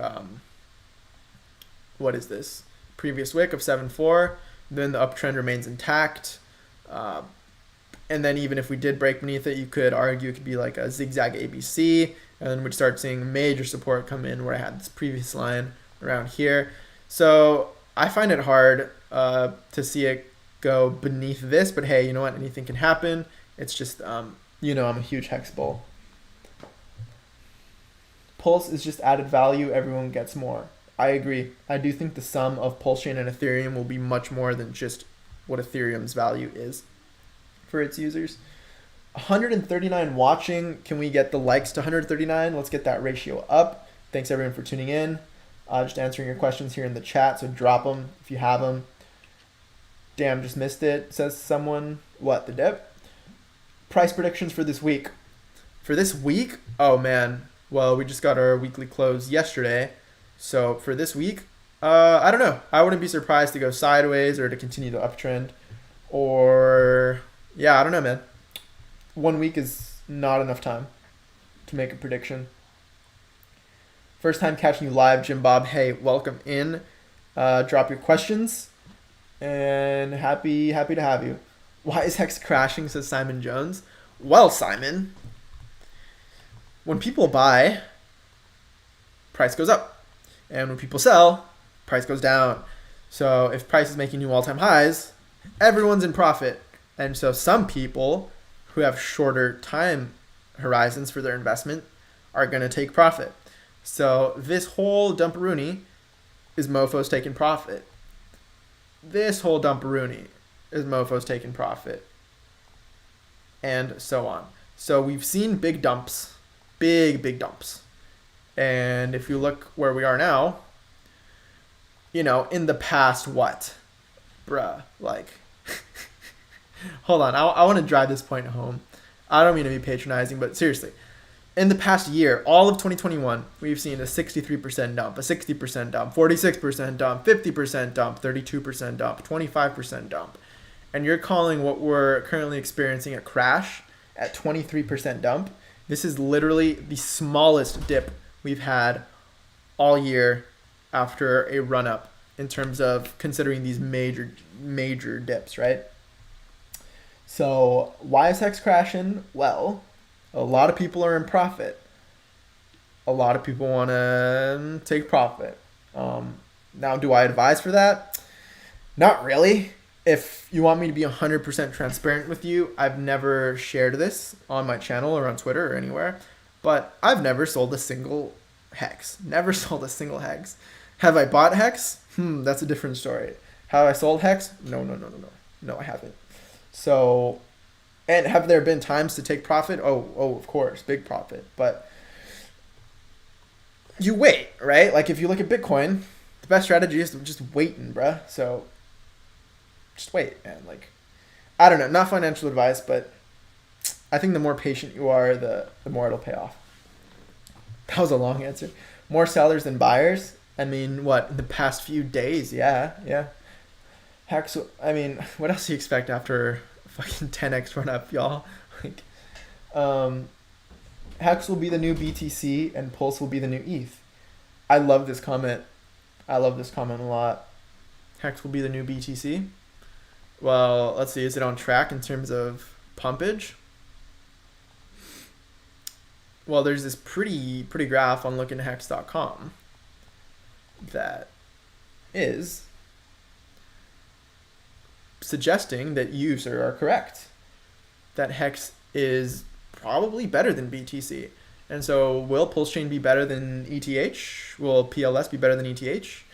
what is this? Previous wick of 7.4, then the uptrend remains intact. And then even if we did break beneath it, you could argue it could be like a zigzag ABC, and then we'd start seeing major support come in where I had this previous line around here. So I find it hard to see it go beneath this, but hey, you know what? Anything can happen. It's just, you know, I'm a huge Hex bull. Pulse is just added value. Everyone gets more. I agree. I do think the sum of PulseChain and Ethereum will be much more than just what Ethereum's value is for its users. 139 watching. Can we get the likes to 139? Let's get that ratio up. Thanks everyone for tuning in. Just answering your questions here in the chat, so drop them if you have them. Damn, just missed it, says someone. What, the dip? Price predictions for this week. For this week? Oh man. Well, we just got our weekly close yesterday. So for this week, I don't know. I wouldn't be surprised to go sideways or to continue the uptrend. Or, yeah, I don't know, man. 1 week is not enough time to make a prediction. First time catching you live, Jim Bob. Hey, welcome in. Drop your questions. And happy to have you. Why is Hex crashing, says Simon Jones. Well, Simon, when people buy, price goes up. And when people sell, price goes down. So if price is making new all-time highs, everyone's in profit. And so some people who have shorter time horizons for their investment are going to take profit. So this whole dumperoonie is mofos taking profit. This whole dumperoonie is mofos taking profit. And so on. So we've seen big dumps, big dumps. And if you look where we are now, you know, in the past, what? Bruh, like, hold on. I want to drive this point home. I don't mean to be patronizing, but seriously, in the past year, all of 2021, we've seen a 63% dump, a 60% dump, 46% dump, 50% dump, 32% dump, 25% dump. And you're calling what we're currently experiencing a crash at 23% dump. This is literally the smallest dip we've had all year after a run up in terms of considering these major dips, right? So why is HEX crashing? Well, a lot of people are in profit. A lot of people want to take profit. Now, do I advise for that? Not really. If you want me to be 100% transparent with you, I've never shared this on my channel or on Twitter or anywhere, but I've never sold a single HEX. Never sold a single HEX. Have I bought HEX? That's a different story. Have I sold HEX? No. No, I haven't. So, and have there been times to take profit? Oh, of course, big profit. But you wait, right? Like if you look at Bitcoin, the best strategy is just waiting, bruh. So just wait, man. Like, I don't know, not financial advice, but I think the more patient you are, the more it'll pay off. That was a long answer. More sellers than buyers? I mean, what, in the past few days? Yeah. HEX, I mean, what else do you expect after fucking 10x run up, y'all? Like, HEX will be the new BTC and Pulse will be the new ETH. I love this comment. I love this comment a lot. HEX will be the new BTC. Well, let's see. Is it on track in terms of pumpage? Well, there's this pretty graph on LookIntoHex.com that is suggesting that you, sir, are correct. That HEX is probably better than BTC. And so will PulseChain be better than ETH? Will PLS be better than ETH?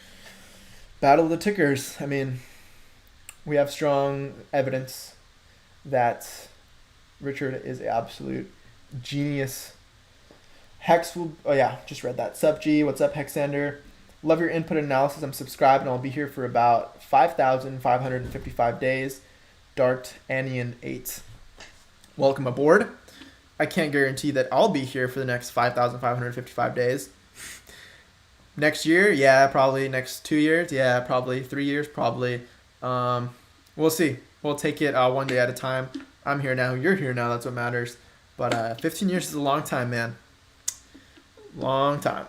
Battle of the tickers. I mean, we have strong evidence that Richard is an absolute genius. HEX will, oh yeah, just read that. Sup G, what's up Hexander? Love your input analysis. I'm subscribed and I'll be here for about 5,555 days. Dart Anian 8. Welcome aboard. I can't guarantee that I'll be here for the next 5,555 days. Next year, yeah, probably. Next 2 years, yeah, probably. 3 years, probably. We'll see. We'll take it one day at a time. I'm here now. You're here now. That's what matters. But 15 years is a long time, man. Long time.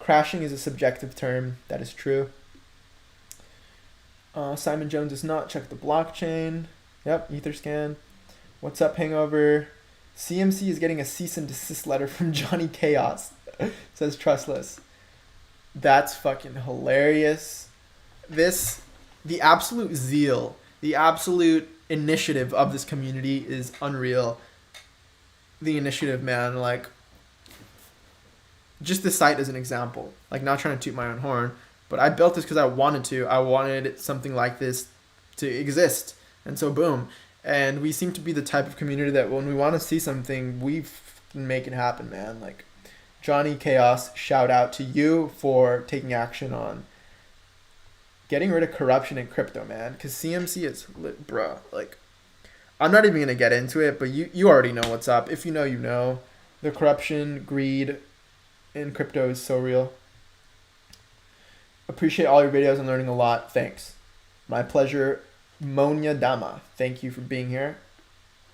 Crashing is a subjective term. That is true. Simon Jones does not check the blockchain. Yep, Etherscan. What's up, Hangover? CMC is getting a cease and desist letter from Johnny Chaos. Says trustless. That's fucking hilarious. The absolute zeal, the absolute initiative of this community is unreal. The initiative, man, like, just the site as an example, like, not trying to toot my own horn, but I built this because I wanted to. I wanted something like this to exist. And so boom. And we seem to be the type of community that when we want to see something, we make it happen, man. Like, Johnny Chaos, shout out to you for taking action on getting rid of corruption in crypto, man. Because CMC is lit, bro. Like, I'm not even going to get into it, but you already know what's up. If you know, you know. The corruption, greed in crypto is so real. Appreciate all your videos and learning a lot. Thanks. My pleasure. Monya Dama, thank you for being here.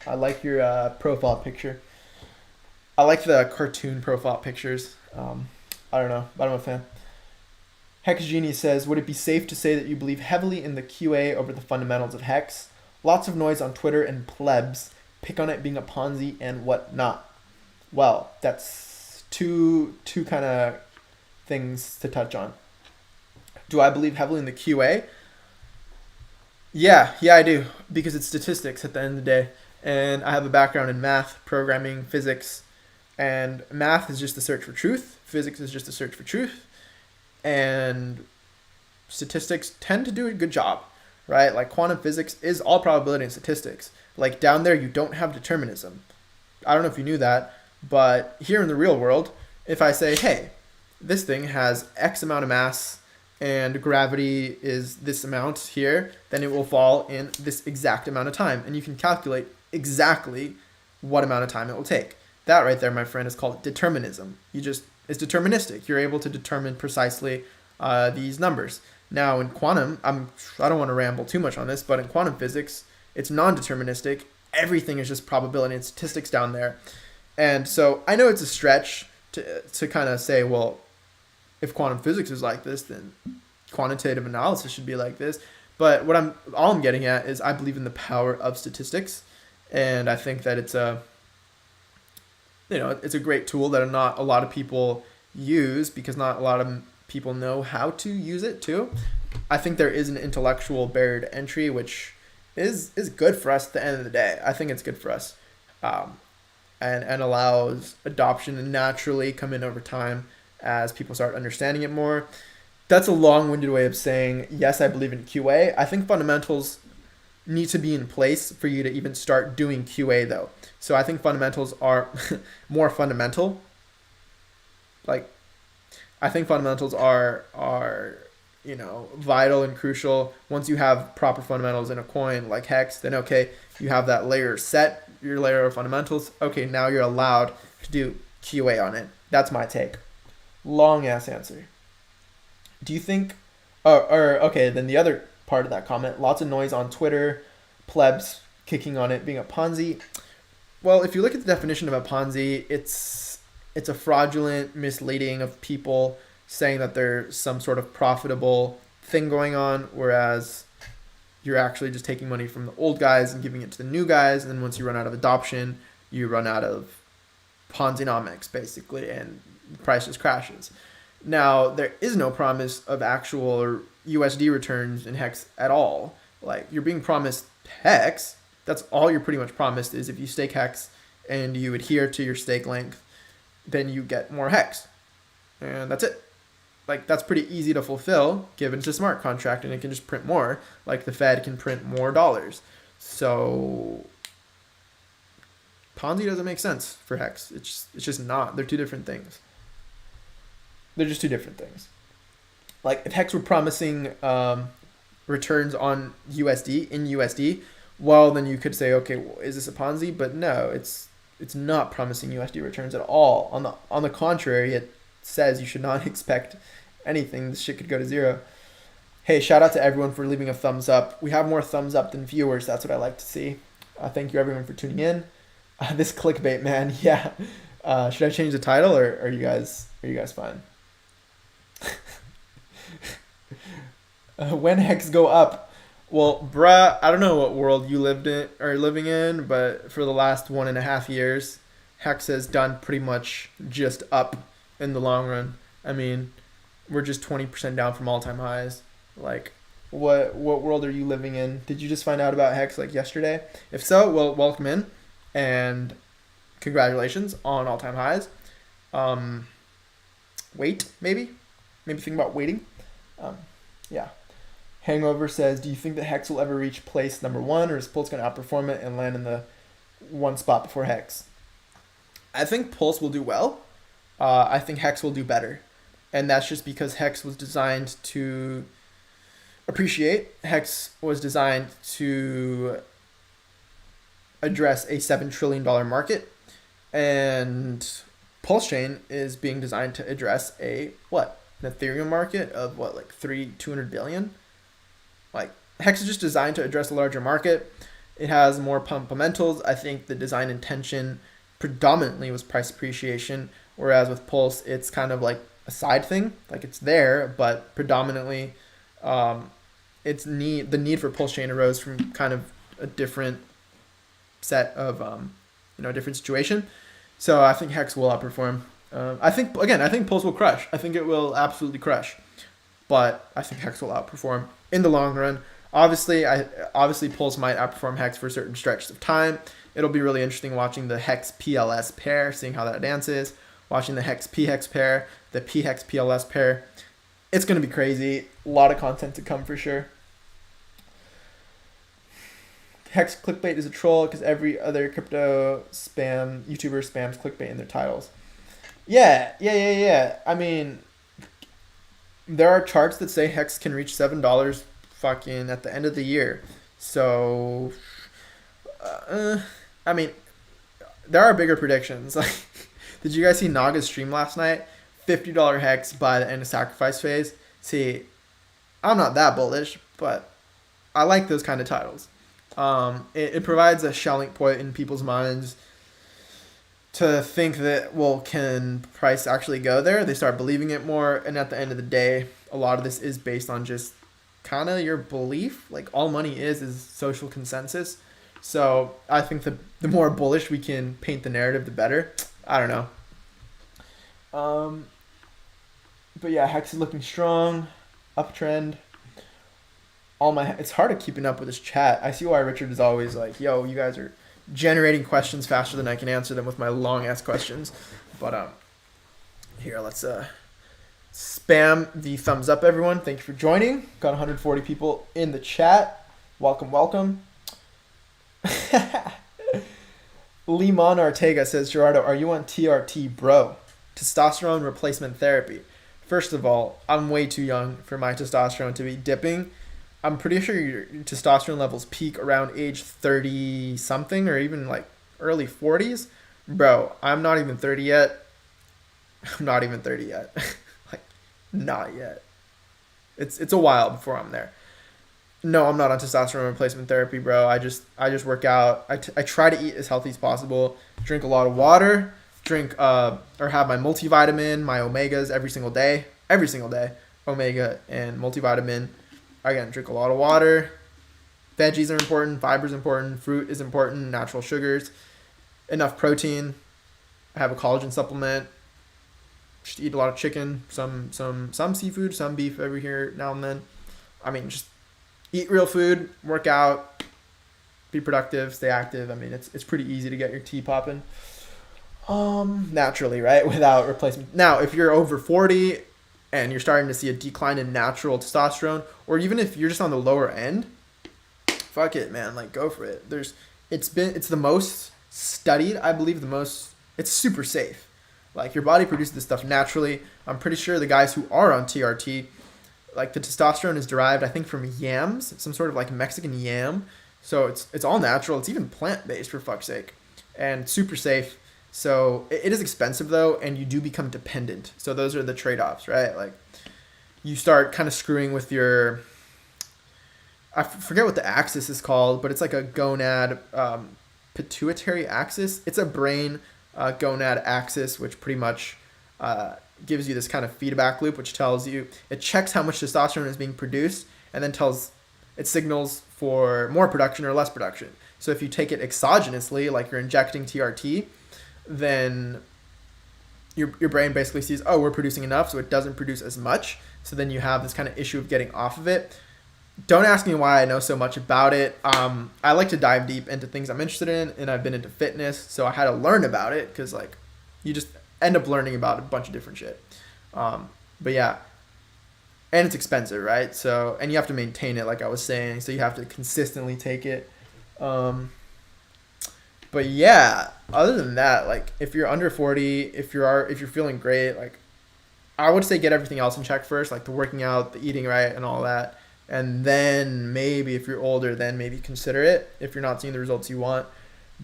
I like your profile picture. I like the cartoon profile pictures. I don't know, but I'm a fan. Hex Genie says, would it be safe to say that you believe heavily in the QA over the fundamentals of HEX? Lots of noise on Twitter and plebs pick on it being a Ponzi and whatnot. Well, that's two kind of things to touch on. Do I believe heavily in the QA? Yeah, I do, because it's statistics at the end of the day, and I have a background in math, programming, physics, and math is just the search for truth, physics is just the search for truth, and statistics tend to do a good job, right? Like, quantum physics is all probability and statistics. Like, down there, you don't have determinism. I don't know if you knew that, but here in the real world, If I say, hey, this thing has X amount of mass and gravity is this amount here, then it will fall in this exact amount of time. And you can calculate exactly what amount of time it will take. That right there, my friend, is called determinism. It's deterministic. You're able to determine precisely these numbers. Now in quantum, I don't want to ramble too much on this, but in quantum physics, it's non-deterministic. Everything is just probability and statistics down there. And so I know it's a stretch to kind of say, well, if quantum physics is like this, then quantitative analysis should be like this. But all I'm getting at is I believe in the power of statistics, and I think that it's a great tool that not a lot of people use because not a lot of people know how to use it too. I think there is an intellectual barrier to entry, which is good for us at the end of the day. I think it's good for us, and allows adoption to naturally come in over time as people start understanding it more. That's a long-winded way of saying, yes, I believe in QA. I think fundamentals need to be in place for you to even start doing QA though. So I think fundamentals are more fundamental. Like, I think fundamentals are vital and crucial. Once you have proper fundamentals in a coin like HEX, then okay, you have that layer set, your layer of fundamentals. Okay, now you're allowed to do QA on it. That's my take. Long ass answer. Do you think, okay, then the other part of that comment, lots of noise on Twitter, plebs kicking on it being a Ponzi. Well, if you look at the definition of a Ponzi, it's a fraudulent misleading of people saying that there's some sort of profitable thing going on, whereas you're actually just taking money from the old guys and giving it to the new guys, and then once you run out of adoption, you run out of Ponzi-nomics, basically, and the price just crashes. Now, there is no promise of actual USD returns in HEX at all. Like, you're being promised HEX. That's all you're pretty much promised is if you stake HEX and you adhere to your stake length, then you get more HEX. And that's it. Like, that's pretty easy to fulfill given it's a smart contract and it can just print more. Like the Fed can print more dollars. So Ponzi doesn't make sense for HEX. It's just not. They're two different things. They're just two different things. Like, if HEX were promising returns on USD, in USD, well, then you could say, okay, well, is this a Ponzi? But no, it's not promising USD returns at all. On the contrary, it says you should not expect anything. This shit could go to zero. Hey, shout out to everyone for leaving a thumbs up. We have more thumbs up than viewers. That's what I like to see. Thank you everyone for tuning in. This clickbait, man. Yeah. Should I change the title or are you guys fine? When HEX go up? Well, bruh, I don't know what world you living in, but for the last 1.5 years, HEX has done pretty much just up in the long run. I mean, we're just 20% down from all-time highs. Like, what world are you living in? Did you just find out about HEX like yesterday? If so, well, welcome in and congratulations on all-time highs. Wait, maybe think about waiting. Yeah. Hangover says, do you think that HEX will ever reach place number 1, or is Pulse going to outperform it and land in the one spot before HEX? I think Pulse will do well. I think HEX will do better. And that's just because HEX was designed to appreciate. HEX was designed to address a $7 trillion market. And PulseChain is being designed to address an Ethereum market of like 200 billion? Like, HEX is just designed to address a larger market. It has more fundamentals. I think the design intention predominantly was price appreciation, whereas with Pulse, it's kind of like a side thing. Like, it's there, but predominantly the need for PulseChain arose from kind of a different set of, a different situation. So I think HEX will outperform. I think Pulse will crush. I think it will absolutely crush. But I think HEX will outperform in the long run. Obviously Pulse might outperform HEX for certain stretches of time. It'll be really interesting watching the HEX PLS pair, seeing how that dances, watching the HEX PHEX pair, the PHEX PLS pair. It's going to be crazy. A lot of content to come for sure. HEX clickbait is a troll because every other crypto YouTuber spams clickbait in their titles. Yeah. I mean, there are charts that say Hex can reach $7 fucking at the end of the year. So, uh, I mean, there are bigger predictions. Like, did you guys see Naga's stream last night? $50 Hex by the end of sacrifice phase. See, I'm not that bullish, but I like those kind of titles. It provides a shelling point in people's minds to think that, well, can price actually go there? They start believing it more, and at the end of the day, a lot of this is based on just kind of your belief. Like, all money is social consensus. So I think the more bullish we can paint the narrative, the better. I don't know. But yeah, Hex is looking strong, uptrend. It's hard to keeping up with this chat. I see why Richard is always like, yo, you guys are generating questions faster than I can answer them with my long ass questions. But here, let's spam the thumbs up, everyone. Thank you for joining. Got 140 people in the chat. Welcome. Limon Ortega says, Gerardo, are you on TRT, bro? Testosterone replacement therapy. First of all, I'm way too young for my testosterone to be dipping. I'm pretty sure your testosterone levels peak around age 30 something, or even like early 40s. Bro, I'm not even 30 yet. Like, not yet. It's a while before I'm there. No, I'm not on testosterone replacement therapy, bro. I just work out. I try to eat as healthy as possible. Drink a lot of water. Or have my multivitamin, my omegas every single day. Omega and multivitamin. Again, drink a lot of water. Veggies are important. Fiber's important. Fruit is important. Natural sugars. Enough protein. I have a collagen supplement. Just eat a lot of chicken. Some seafood. Some beef every here now and then. I mean, just eat real food. Work out. Be productive. Stay active. I mean, it's pretty easy to get your tea popping. Naturally, right? Without replacement. Now, if you're over 40 and you're starting to see a decline in natural testosterone, or even if you're just on the lower end, fuck it, man. Like, go for it. It's the most studied, I believe, it's super safe. Like, your body produces this stuff naturally. I'm pretty sure the guys who are on TRT, like, the testosterone is derived, I think, from yams, some sort of like Mexican yam. So it's all natural. It's even plant-based, for fuck's sake, and super safe. So it is expensive though, and you do become dependent. So those are the trade-offs, right? Like, you start kind of screwing with your, I forget what the axis is called, but it's like a gonad pituitary axis. It's a brain gonad axis, which pretty much gives you this kind of feedback loop, which tells you, it checks how much testosterone is being produced, and then it signals for more production or less production. So if you take it exogenously, like you're injecting TRT, then your brain basically sees, oh, we're producing enough, so it doesn't produce as much. So then you have this kind of issue of getting off of it. Don't ask me why I know so much about it. I like to dive deep into things I'm interested in, and I've been into fitness, so I had to learn about it, because like, you just end up learning about a bunch of different shit. But yeah, and it's expensive, right? So, and you have to maintain it, like I was saying, so you have to consistently take it. But yeah, other than that, like, if you're under 40, if you're feeling great, like, I would say get everything else in check first, like the working out, the eating right, and all that. And then maybe if you're older, then maybe consider it if you're not seeing the results you want.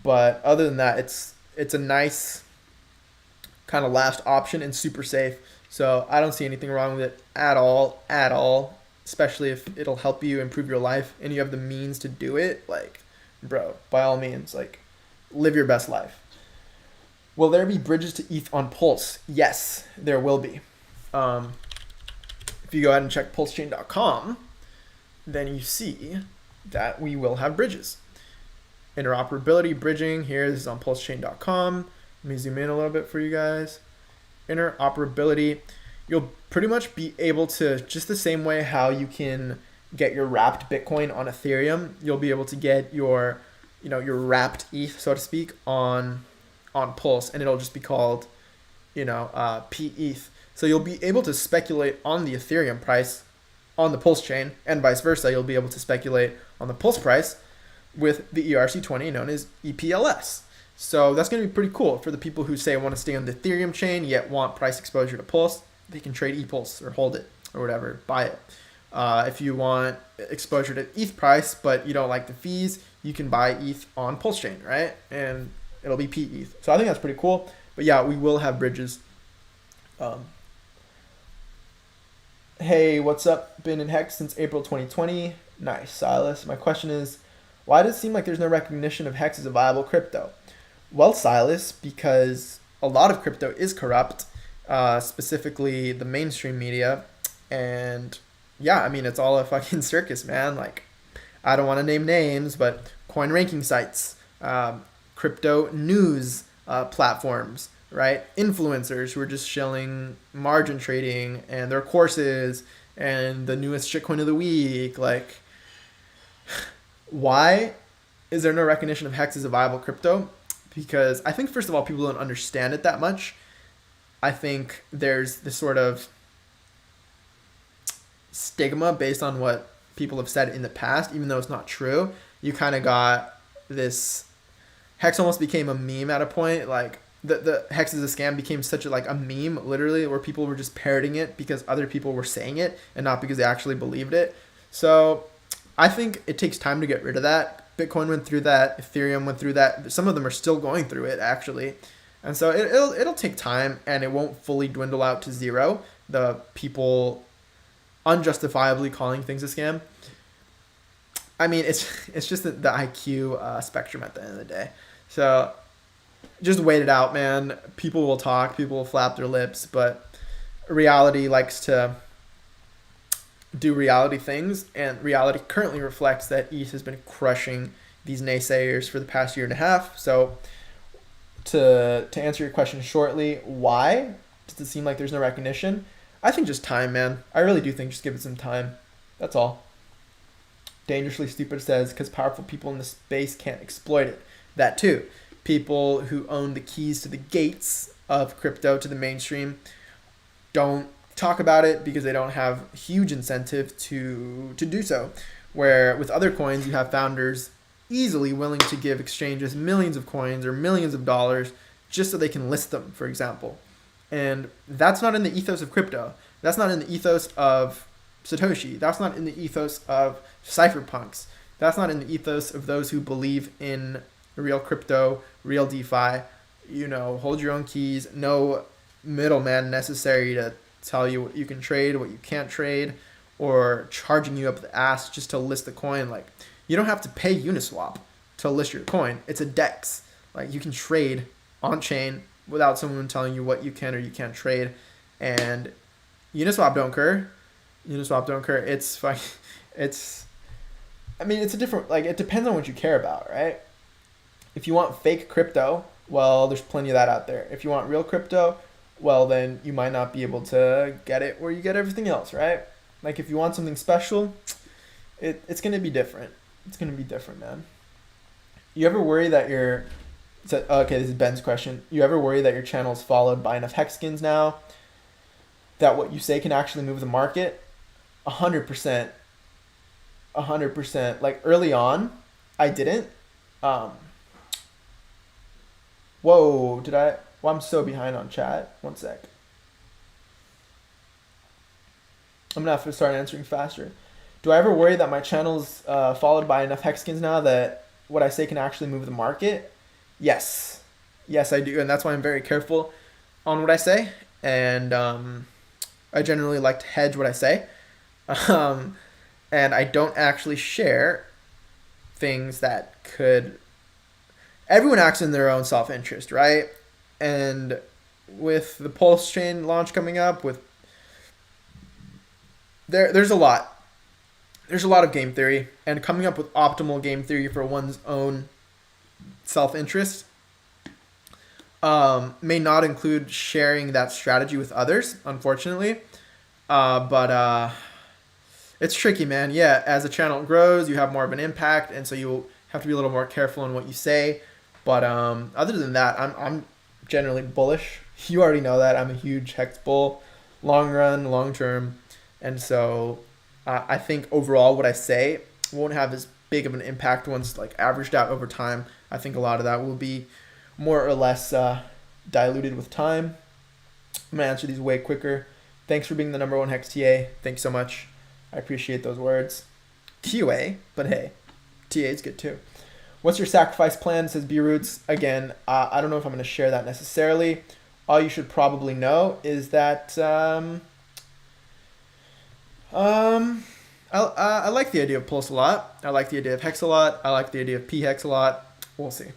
But other than that, it's a nice kind of last option and super safe. So I don't see anything wrong with it at all, especially if it'll help you improve your life and you have the means to do it. Like, bro, by all means, like, live your best life. Will there be bridges to ETH on Pulse? Yes, there will be. If you go ahead and check PulseChain.com, then you see that we will have bridges. Interoperability bridging here. This is on PulseChain.com. Let me zoom in a little bit for you guys. Interoperability. You'll pretty much be able to, just the same way how you can get your wrapped Bitcoin on Ethereum, you'll be able to get your wrapped ETH, so to speak, on Pulse, and it'll just be called, PETH. So you'll be able to speculate on the Ethereum price on the Pulse chain, and vice versa. You'll be able to speculate on the Pulse price with the ERC20, known as EPLS. So that's going to be pretty cool for the people who say want to stay on the Ethereum chain yet want price exposure to Pulse. They can trade ePulse or hold it or whatever, buy it. If you want exposure to ETH price but you don't like the fees, you can buy ETH on PulseChain, right? And it'll be PETH. So I think that's pretty cool. But yeah, we will have bridges. Hey, what's up? Been in HEX since April 2020. Nice, Silas. My question is, why does it seem like there's no recognition of HEX as a viable crypto? Well, Silas, because a lot of crypto is corrupt, specifically the mainstream media. And yeah, I mean, it's all a fucking circus, man. Like, I don't want to name names, but coin ranking sites, crypto news platforms, right? Influencers who are just shilling margin trading and their courses and the newest shitcoin of the week. Like, why is there no recognition of HEX as a viable crypto? Because I think, first of all, people don't understand it that much. I think there's this sort of stigma based on what people have said in the past, even though it's not true. You kind of got this, HEX almost became a meme at a point. Like, the HEX is a scam became such a meme, literally, where people were just parroting it because other people were saying it and not because they actually believed it. So I think it takes time to get rid of that. Bitcoin went through that. Ethereum went through that. Some of them are still going through it, actually. And so it'll take time, and it won't fully dwindle out to zero. The people unjustifiably calling things a scam. I mean, it's just the IQ spectrum at the end of the day. So just wait it out, man. People will talk. People will flap their lips. But reality likes to do reality things, and reality currently reflects that ETH has been crushing these naysayers for the past year and a half. So to answer your question shortly, why does it seem like there's no recognition? I think just time, man. I really do think just give it some time. That's all. Dangerously Stupid says, because powerful people in the space can't exploit it. That too. People who own the keys to the gates of crypto to the mainstream don't talk about it because they don't have huge incentive to do so. Where with other coins, you have founders easily willing to give exchanges millions of coins or millions of dollars just so they can list them, for example. And that's not in the ethos of crypto. That's not in the ethos of Satoshi. That's not in the ethos of cypherpunks. That's not in the ethos of those who believe in real crypto, real DeFi. You know, hold your own keys. No middleman necessary to tell you what you can trade, what you can't trade, or charging you up the ass just to list the coin. Like, you don't have to pay Uniswap to list your coin. It's a DEX. Like, you can trade on chain without someone telling you what you can or you can't trade. And Uniswap don't care. Uniswap don't care. It's fine. I mean, it's a different, like, it depends on what you care about, right? If you want fake crypto, well, there's plenty of that out there. If you want real crypto, well, then you might not be able to get it where you get everything else, right? Like, if you want something special, it's going to be different. It's going to be different, man. You ever worry that okay, this is Ben's question. You ever worry that your channel's followed by enough HEX skins now that what you say can actually move the market? 100%. 100%. Like, early on, I didn't. Whoa, well, I'm so behind on chat. One sec. I'm going to have to start answering faster. Do I ever worry that my channel's followed by enough HEX skins now that what I say can actually move the market? Yes. Yes, I do. And that's why I'm very careful on what I say. And I generally like to hedge what I say. And I don't actually share things that could... Everyone acts in their own self-interest, right? And with the PulseChain launch coming up, there's a lot. There's a lot of game theory, and coming up with optimal game theory for one's own self-interest may not include sharing that strategy with others, unfortunately. But it's tricky, man. Yeah, as the channel grows, you have more of an impact, and so you have to be a little more careful in what you say. But other than that, I'm generally bullish. You already know that. I'm a huge HEX bull, long run, long term. And so I think overall what I say won't have as big of an impact once like averaged out over time. I think a lot of that will be more or less diluted with time. I'm gonna answer these way quicker. Thanks for being the #1 Hex TA. Thanks so much. I appreciate those words. QA, but hey, TA is good too. What's your sacrifice plan? Says B-Roots. Again, I don't know if I'm going to share that necessarily. All you should probably know is that I like the idea of Pulse a lot. I like the idea of Hex a lot. I like the idea of P-Hex a lot. We'll see.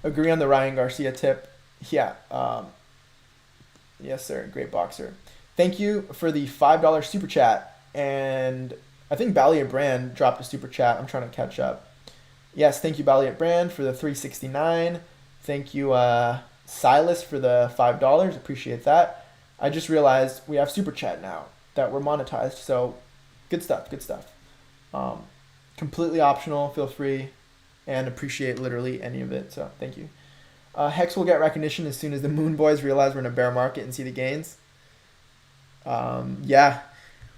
Agree on the Ryan Garcia tip. Yeah. Yes, sir. Great boxer. Thank you for the $5 super chat. And I think Balliet Brand dropped a super chat. I'm trying to catch up. Yes, thank you, Balliet Brand, for the $3.69. Thank you, Silas, for the $5. Appreciate that. I just realized we have super chat now that we're monetized. So good stuff. Good stuff. Completely optional. Feel free and appreciate literally any of it. So thank you. Hex will get recognition as soon as the Moon Boys realize we're in a bear market and see the gains. Yeah.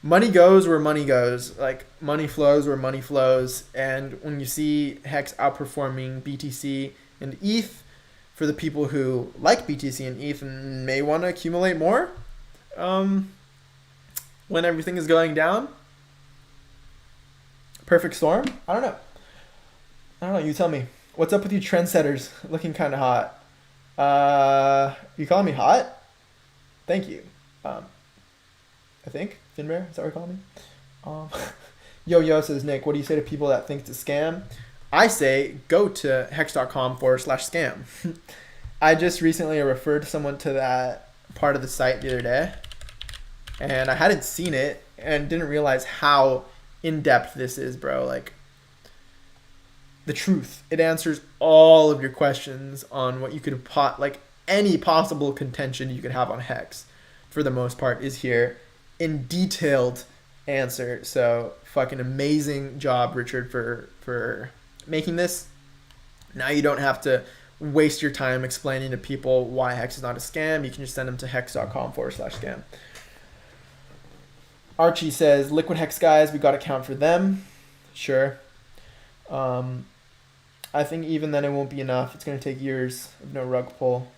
Money goes where money goes. Like, money flows where money flows. And when you see Hex outperforming BTC and ETH, for the people who like BTC and ETH and may want to accumulate more, when everything is going down, perfect storm? I don't know. You tell me. What's up with you trendsetters? Looking kind of hot. You calling me hot? Thank you. I think. Finbear, is that what you're calling me? Yo, says Nick, what do you say to people that think it's a scam? I say go to hex.com/scam. I just recently referred someone to that part of the site the other day, and I hadn't seen it and didn't realize how in-depth this is, bro. Like, the truth. It answers all of your questions on what you could like any possible contention you could have on Hex, for the most part, is here in detailed answer. So fucking amazing job, Richard, for making this. Now you don't have to waste your time explaining to people why Hex is not a scam. You can just send them to hex.com/scam. Archie says, Liquid Hex guys, we got to count for them. Sure. I think even then it won't be enough. It's going to take years of no rug pull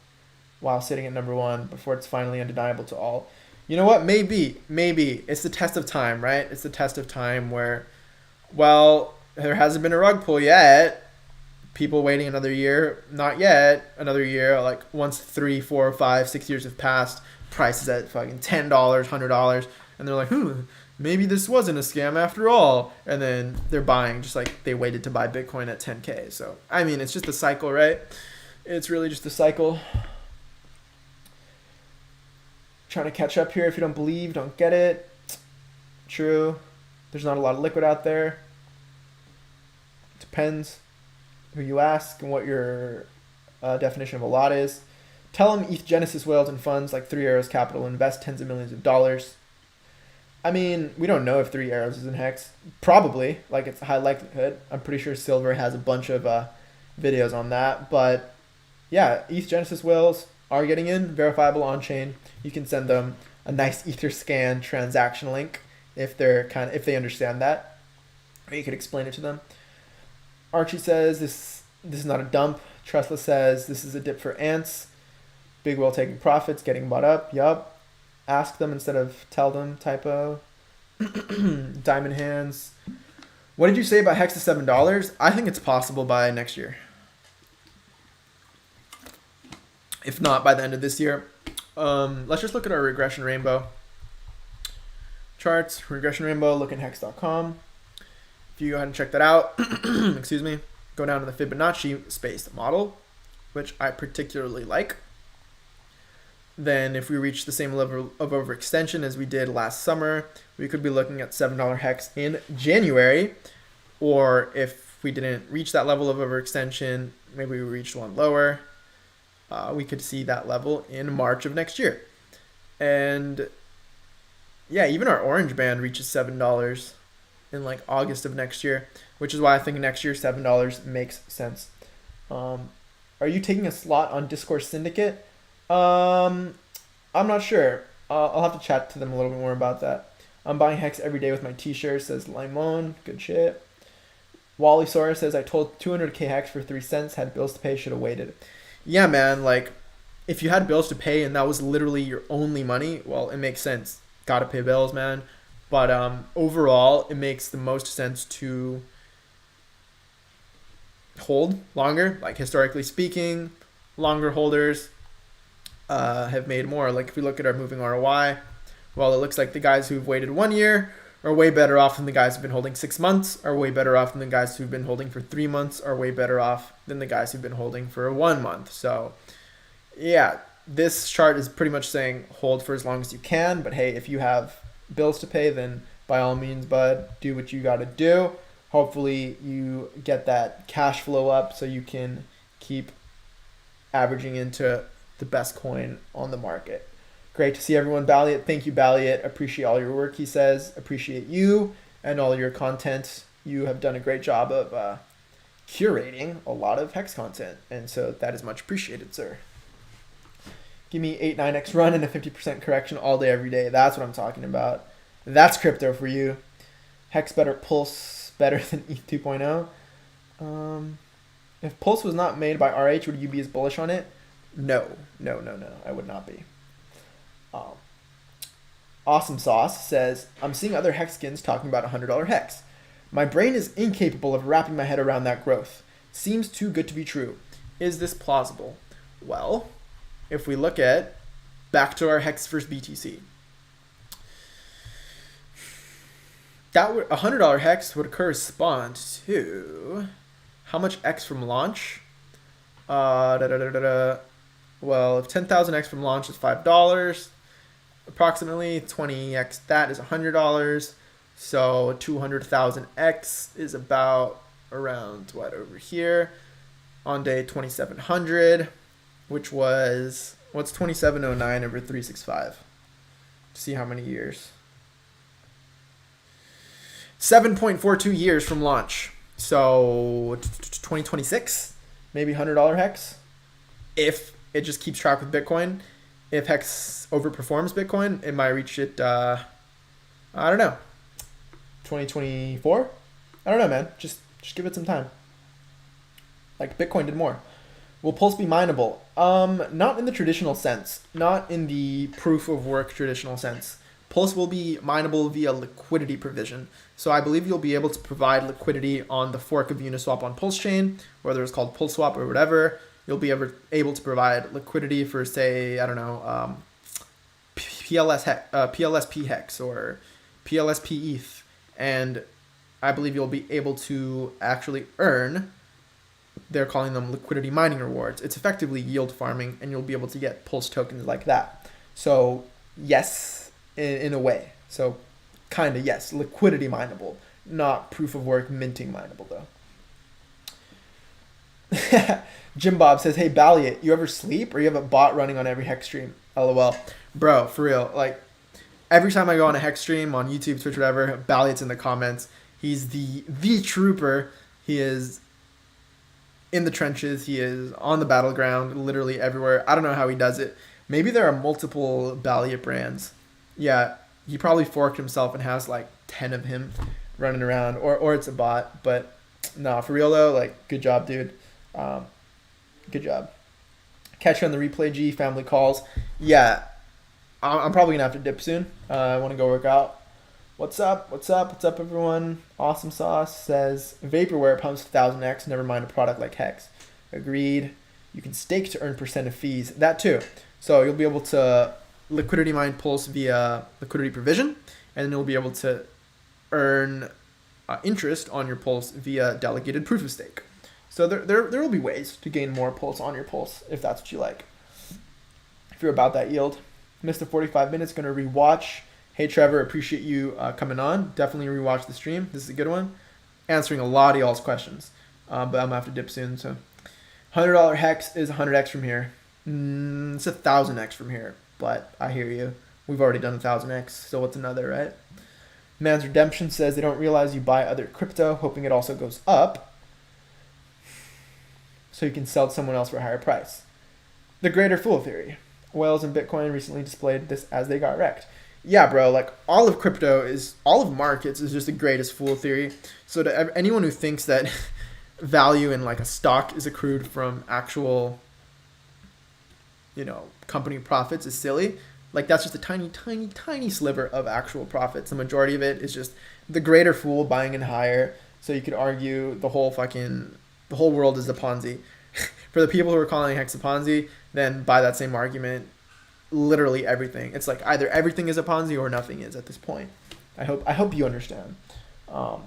while sitting at #1 before it's finally undeniable to all. You know what? Maybe. It's the test of time, right? It's the test of time where, well, there hasn't been a rug pull yet. People waiting another year, not yet. Another year, like once 3, 4, 5, 6 years have passed, prices at fucking $10, $100, and they're like, maybe this wasn't a scam after all. And then they're buying just like they waited to buy Bitcoin at 10K. So, I mean, it's just a cycle, right? It's really just a cycle. Trying to catch up here. If you don't believe, don't get it. True. There's not a lot of liquid out there. Depends who you ask and what your definition of a lot is. Tell them ETH Genesis whales and funds like 3 Arrows Capital invest tens of millions of dollars. I mean, we don't know if 3 Arrows is in Hex. Probably. Like, it's a high likelihood. I'm pretty sure Silver has a bunch of videos on that. But yeah, ETH Genesis whales are getting in, verifiable on chain. You can send them a nice Etherscan transaction link if they understand that, or you could explain it to them. Archie says this is not a dump. Trustless says this is a dip for ants. Big whale taking profits, getting bought up. Yup. Ask them instead of tell them. Typo. Diamond Hands. What did you say about Hex to $7? I think it's possible by next year. If not by the end of this year. Let's just look at our regression rainbow charts. Regression rainbow, LookIntoHex.com. If you go ahead and check that out, excuse me, go down to the Fibonacci spaced model, which I particularly like. Then if we reach the same level of overextension as we did last summer, we could be looking at $7 Hex in January. Or if we didn't reach that level of overextension, maybe we reached one lower. We could see that level in March of next year. And yeah, even our orange band reaches $7 in like August of next year, which is why I think next year $7 makes sense. Are you taking a slot on Discourse Syndicate? I'm not sure. I'll have to chat to them a little bit more about that. I'm buying Hex every day with my t-shirt, says Limon. Good shit. Wally Sora says, I told 200k hex for 3 cents, had bills to pay, should have waited. Yeah, man, like, if you had bills to pay and that was literally your only money, well, it makes sense. Gotta pay bills, man. But overall, it makes the most sense to hold longer. Like, historically speaking, longer holders have made more. Like, if we look at our moving ROI, well, it looks like the guys who've waited 1 year are way better off than the guys who've been holding 6 months, are way better off than the guys who've been holding for 3 months, are way better off than the guys who've been holding for 1 month. So yeah, this chart is pretty much saying hold for as long as you can, but hey, if you have bills to pay, then by all means, bud, do what you got to do. Hopefully you get that cash flow up so you can keep averaging into the best coin on the market. Great to see everyone. Balliot, thank you, Balliot. Appreciate all your work, he says. Appreciate you and all your content. You have done a great job of curating a lot of HEX content, and so that is much appreciated, sir. Give me 8-9x run and a 50% correction all day, every day. That's what I'm talking about. That's crypto for you. HEX better, Pulse better than ETH 2.0. If Pulse was not made by RH, would you be as bullish on it? No, I would not be. Awesome Sauce says, I'm seeing other HEX skins talking about $100 HEX. My brain is incapable of wrapping my head around that growth. Seems too good to be true. Is this plausible? Well, if we look at back to our HEX versus BTC, that would $100 HEX would correspond to how much X from launch? Well, if 10,000 X from launch is $5, approximately 20x that is $100. So 200,000 X is about around what over here on day 2700, which was what's 2709 over 365. See how many years? 7.42 years from launch. So 2026, maybe $100 HEX if it just keeps track with Bitcoin. If HEX overperforms Bitcoin, it might reach it, I don't know, 2024? I don't know, man. Just give it some time. Like Bitcoin did more. Will Pulse be mineable? Not in the traditional sense. Not in the proof of work traditional sense. Pulse will be mineable via liquidity provision. So I believe you'll be able to provide liquidity on the fork of Uniswap on PulseChain, whether it's called PulseSwap or whatever. You'll be able to provide liquidity for, say, I don't know, PLSP HEX or PLSP ETH. And I believe you'll be able to actually earn, they're calling them liquidity mining rewards. It's effectively yield farming, and you'll be able to get Pulse tokens like that. So yes, in a way. So kind of yes, liquidity mineable, not proof of work minting mineable though. Jim Bob says, hey, Balliot, you ever sleep or you have a bot running on every HEX stream? LOL. Bro, for real. Like, every time I go on a HEX stream on YouTube, Twitch, whatever, Balliot's in the comments. He's the trooper. He is in the trenches. He is on the battleground, literally everywhere. I don't know how he does it. Maybe there are multiple Balliot brands. Yeah, he probably forked himself and has like 10 of him running around. Or it's a bot. But, no, for real, though, like, good job, dude. Good job. Catch you on the replay, G. Family calls. Yeah, I'm probably gonna have to dip soon. I want to go work out. What's up, everyone? Awesome Sauce says, vaporware pumps 1000x, never mind a product like HEX. Agreed. You can stake to earn % of fees. That too. So you'll be able to liquidity mine Pulse via liquidity provision, and then you'll be able to earn interest on your Pulse via delegated proof of stake. So there will be ways to gain more Pulse on your Pulse if that's what you like. If you're about that yield. Missed the 45 minutes, going to rewatch. Hey, Trevor, appreciate you coming on. Definitely rewatch the stream. This is a good one. Answering a lot of y'all's questions. But I'm going to have to dip soon. So $100 HEX is 100x from here. It's 1000x from here. But I hear you. We've already done 1000x. So what's another, right? Man's Redemption says they don't realize you buy other crypto, hoping it also goes up, so you can sell to someone else for a higher price. The greater fool theory. Whales and Bitcoin recently displayed this as they got wrecked. Yeah, bro, like all of markets is just the greatest fool theory. So to anyone who thinks that value in like a stock is accrued from actual, company profits is silly. Like that's just a tiny, tiny, tiny sliver of actual profits. The majority of it is just the greater fool buying in higher. So you could argue the whole world is a Ponzi. For the people who are calling HEX a Ponzi, then by that same argument, literally everything. It's like either everything is a Ponzi or nothing is at this point. I hope you understand. Um,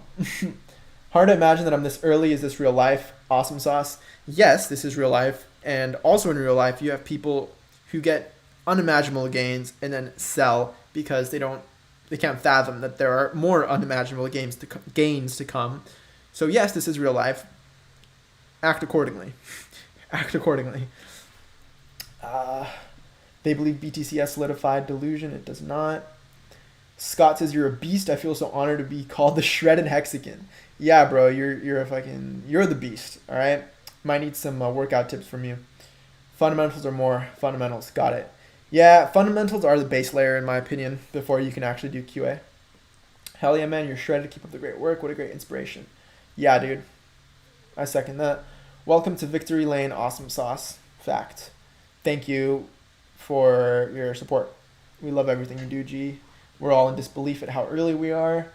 Hard to imagine that I'm this early. Is this real life? Awesome sauce. Yes, this is real life. And also in real life, you have people who get unimaginable gains and then sell because they can't fathom that there are more unimaginable gains to come. So yes, this is real life. Act accordingly. Act accordingly. They believe BTC has solidified dilution. It does not. Scott says you're a beast. I feel so honored to be called the shredded hexagon. Yeah, bro, you're the beast. All right. Might need some workout tips from you. Fundamentals are more fundamentals. Got it. Yeah, fundamentals are the base layer in my opinion before you can actually do QA. Hell yeah, man, you're shredded. Keep up the great work. What a great inspiration. Yeah, dude. I second that. Welcome to Victory Lane. Awesome sauce. Fact. Thank you for your support. We love everything you do, G. We're all in disbelief at how early we are.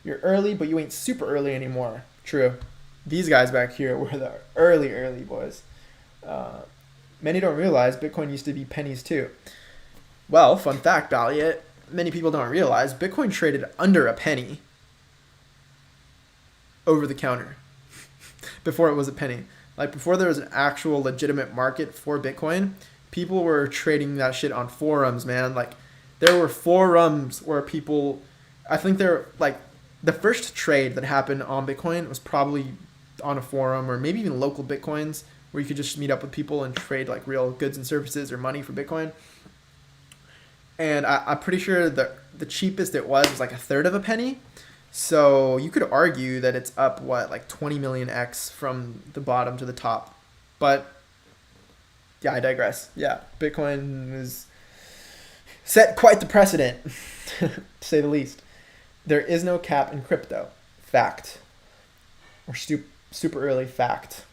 You're early, but you ain't super early anymore. True. These guys back here were the early boys. Many don't realize Bitcoin used to be pennies too. Well, fun fact, Balliet. Many people don't realize Bitcoin traded under a penny over the counter before it was a penny. Like before there was an actual legitimate market for Bitcoin, people were trading that shit on forums, man. Like there were forums where people, I think they're like the first trade that happened on Bitcoin was probably on a forum or maybe even local Bitcoins where you could just meet up with people and trade like real goods and services or money for Bitcoin. And I'm pretty sure the cheapest it was like a third of a penny. So you could argue that it's up, like 20 million X from the bottom to the top. But yeah, I digress. Yeah, Bitcoin is set quite the precedent, to say the least. There is no cap in crypto. Fact. Or super early fact.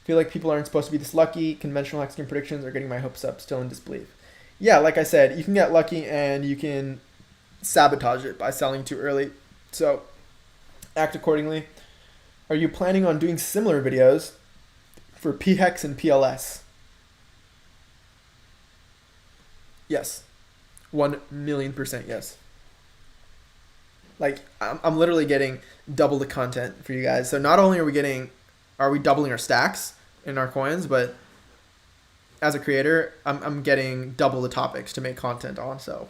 Feel like people aren't supposed to be this lucky. Conventional Hexagon predictions are getting my hopes up. Still in disbelief. Yeah, like I said, you can get lucky and you can sabotage it by selling too early. So act accordingly. Are you planning on doing similar videos for PHEX and PLS? Yes. 1,000,000% yes. Like I'm literally getting double the content for you guys. So not only are we doubling our stacks in our coins, but as a creator, I'm getting double the topics to make content on. So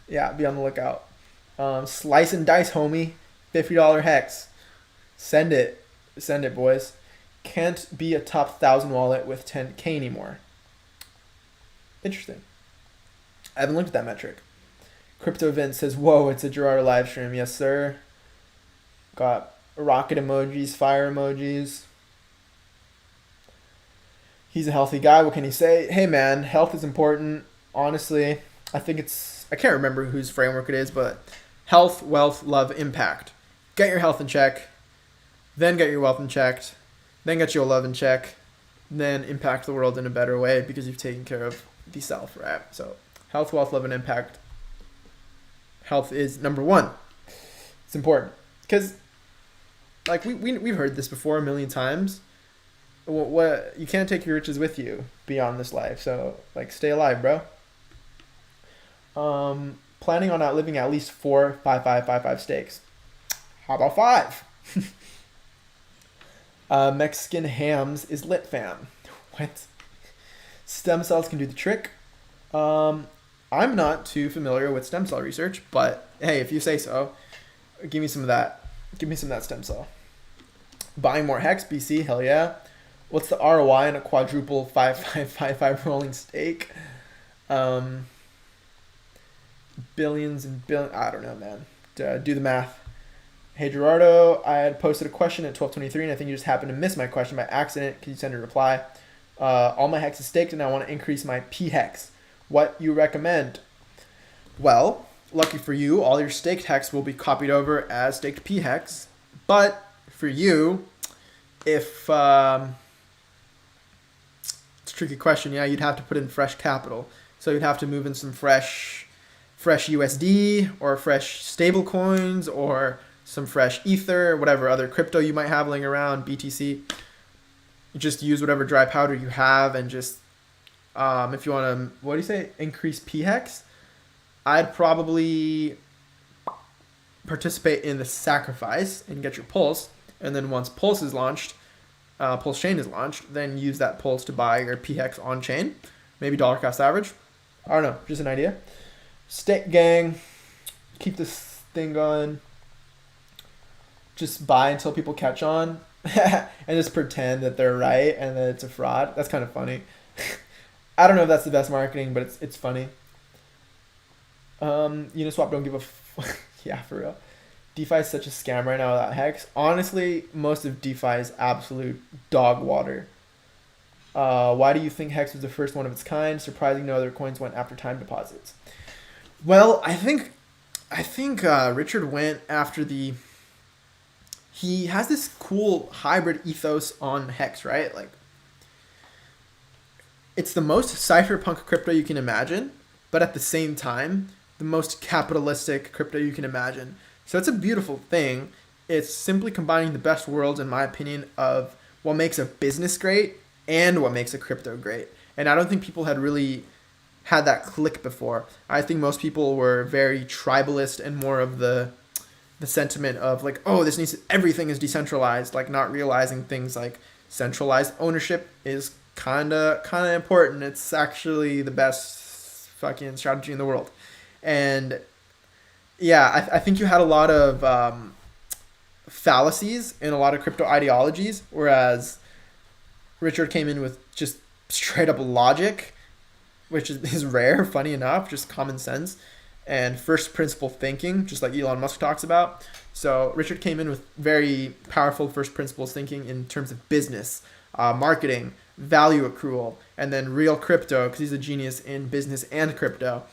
yeah, be on the lookout. Slice and dice, homie. $50 hex. Send it, boys. Can't be a top 1,000 wallet with 10K anymore. Interesting. I haven't looked at that metric. Crypto Event says, whoa, it's a Gerardo live stream. Yes, sir. Got rocket emojis, fire emojis. He's a healthy guy. What can he say? Hey, man, health is important. Honestly, I can't remember whose framework it is, but health, wealth, love, impact. Get your health in check, then get your wealth in check, then get your love in check, then impact the world in a better way because you've taken care of the self, right? So health, wealth, love, and impact. Health is number one. It's important because like we've heard this before a million times. What you can't take your riches with you beyond this life. So like stay alive, bro. Planning on outliving at least 4 5 stakes. How about 5? Mexican hams is lit, fam. What? Stem cells can do the trick. I'm not too familiar with stem cell research, but hey, if you say so, give me some of that. Give me some of that stem cell. Buying more hex, BC, hell yeah. What's the ROI on a quadruple 5 rolling stake? Billions and billions. I don't know, man. Do the math. Hey, Gerardo, I had posted a question at 12:23, and I think you just happened to miss my question by accident. Can you send a reply? All my hex is staked, and I want to increase my PHEX. What you recommend? Well, lucky for you, all your staked hex will be copied over as staked P hex. But for you, if it's a tricky question, yeah, you'd have to put in fresh capital. So you'd have to move in some fresh USD or fresh stable coins or some fresh Ether, whatever other crypto you might have laying around, BTC. You just use whatever dry powder you have and just, if you want to, what do you say, increase P hex, I'd probably participate in the sacrifice and get your pulse. And then once pulse is launched, PulseChain is launched, then use that pulse to buy your P hex on chain, maybe dollar cost average. I don't know, just an idea. Stake gang, keep this thing going. Just buy until people catch on and just pretend that they're right and that it's a fraud. That's kind of funny. I don't know if that's the best marketing, but it's funny. Uniswap don't give a yeah, for real. DeFi is such a scam right now without Hex. Honestly, most of DeFi is absolute dog water. Why do you think Hex was the first one of its kind? Surprising no other coins went after time deposits. Well, I think Richard went after he has this cool hybrid ethos on Hex, right? Like, it's the most cypherpunk crypto you can imagine, but at the same time, the most capitalistic crypto you can imagine. So it's a beautiful thing. It's simply combining the best worlds, in my opinion, of what makes a business great and what makes a crypto great. And I don't think people had really had that click before. I think most people were very tribalist and more of the sentiment of like, oh, everything is decentralized, like not realizing things like centralized ownership is kind of important. It's actually the best fucking strategy in the world. And yeah, I think you had a lot of fallacies in a lot of crypto ideologies, whereas Richard came in with just straight up logic, which is rare, funny enough, just common sense, and first principle thinking, just like Elon Musk talks about. So Richard came in with very powerful first principles thinking in terms of business, marketing, value accrual, and then real crypto, because he's a genius in business and crypto.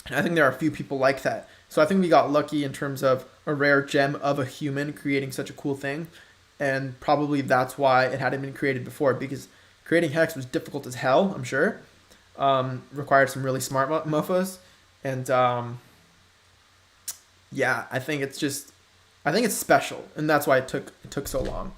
And I think there are a few people like that. So I think we got lucky in terms of a rare gem of a human creating such a cool thing. And probably that's why it hadn't been created before, because creating Hex was difficult as hell, I'm sure. Required some really smart mofos. And yeah, I think it's special. And that's why it took so long.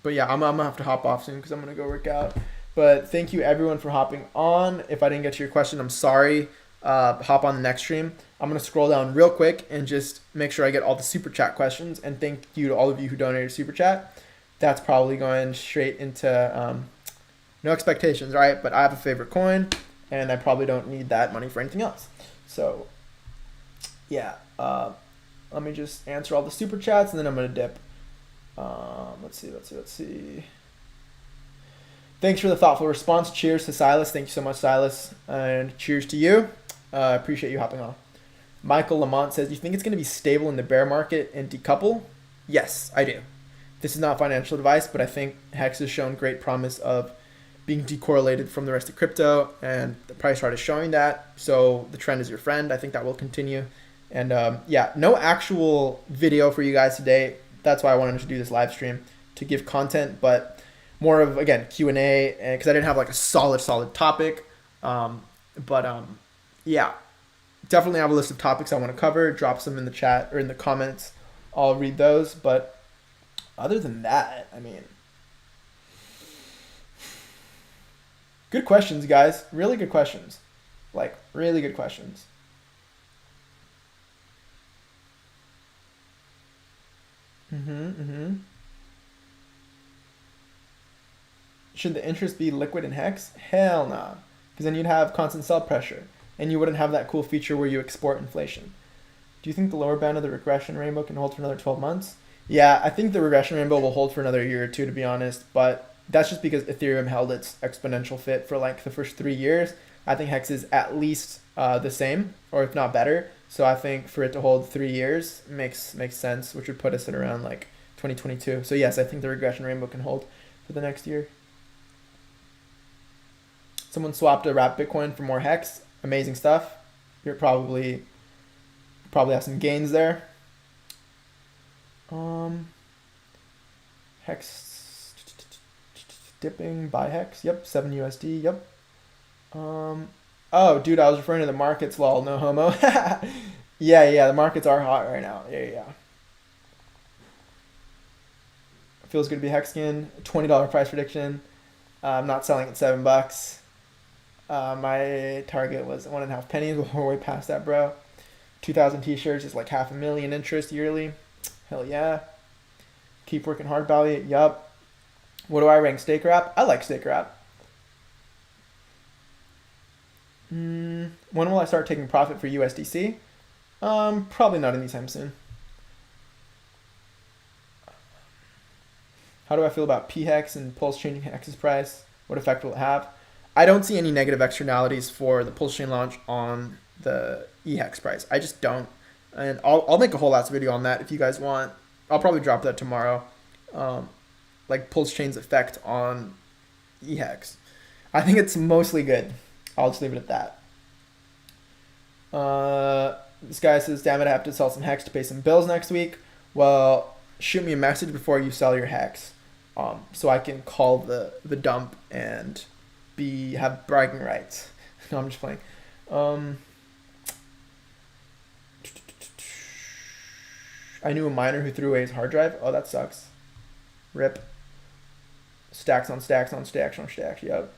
But yeah, I'm going to have to hop off soon because I'm going to go work out. But thank you everyone for hopping on. If I didn't get to your question, I'm sorry. Hop on the next stream. I'm going to scroll down real quick and just make sure I get all the super chat questions. And thank you to all of you who donated super chat. That's probably going straight into no expectations, right? But I have a favorite coin and I probably don't need that money for anything else. So yeah, let me just answer all the super chats and then I'm going to dip. Let's see. Thanks for the thoughtful response. Cheers to Silas. Thank you so much, Silas. And cheers to you. I appreciate you hopping on. Michael Lamont says, do you think it's going to be stable in the bear market and decouple? Yes, I do. This is not financial advice, but I think Hex has shown great promise of being decorrelated from the rest of crypto, and the price chart is showing that. So the trend is your friend. I think that will continue. And yeah, no actual video for you guys today. That's why I wanted to do this live stream, to give content, but more of, again, Q&A, because I didn't have like a solid topic. Yeah, definitely have a list of topics I want to cover. Drop some in the chat or in the comments. I'll read those. But other than that, I mean, good questions, guys. Really good questions. Like, really good questions. Should the interest be liquid in Hex? Hell nah. Because then you'd have constant sell pressure. And you wouldn't have that cool feature where you export inflation. Do you think the lower band of the regression rainbow can hold for another 12 months? Yeah, I think the regression rainbow will hold for another year or two, to be honest. But that's just because Ethereum held its exponential fit for like the first 3 years. I think Hex is at least the same, or if not better. So I think for it to hold 3 years makes sense, which would put us at around like 2022. So yes, I think the regression rainbow can hold for the next year. Someone swapped a wrapped Bitcoin for more HEX. Amazing stuff. You're probably have some gains there. HEX dipping, buy HEX. Yep, 7 USD. Yep. Oh, dude, I was referring to the markets. Lol, no homo. Yeah, the markets are hot right now. Yeah. Feels good to be Hexkin. $20 price prediction. I'm not selling at $7. My target was 1.5 pennies. We're way past that, bro. 2,000 t-shirts is like $500,000 interest yearly. Hell yeah. Keep working hard, Bally. Yup. What do I rank Stake Wrap? I like Stake Wrap. When will I start taking profit for USDC? Probably not anytime soon. How do I feel about PHEX and Pulse changing HEX's price? What effect will it have? I don't see any negative externalities for the PulseChain launch on the EHEX price. I just don't. And I'll make a whole ass video on that if you guys want. I'll probably drop that tomorrow. Like PulseChain's effect on EHEX. I think it's mostly good. I'll just leave it at that. This guy says, damn it, I have to sell some HEX to pay some bills next week. Well, shoot me a message before you sell your HEX. So I can call the dump and have bragging rights. No, I'm just playing. I knew a miner who threw away his hard drive. Oh, that sucks. Rip. Stacks on stacks on stacks on stacks. Yep.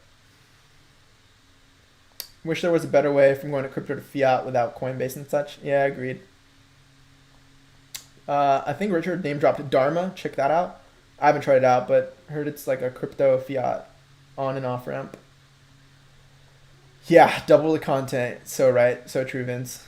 Wish there was a better way from going to crypto to fiat without Coinbase and such. Yeah, agreed. I think Richard name dropped Dharma. Check that out. I haven't tried it out, but heard it's like a crypto fiat on and off ramp. Yeah, double the content. So right. So true, Vince.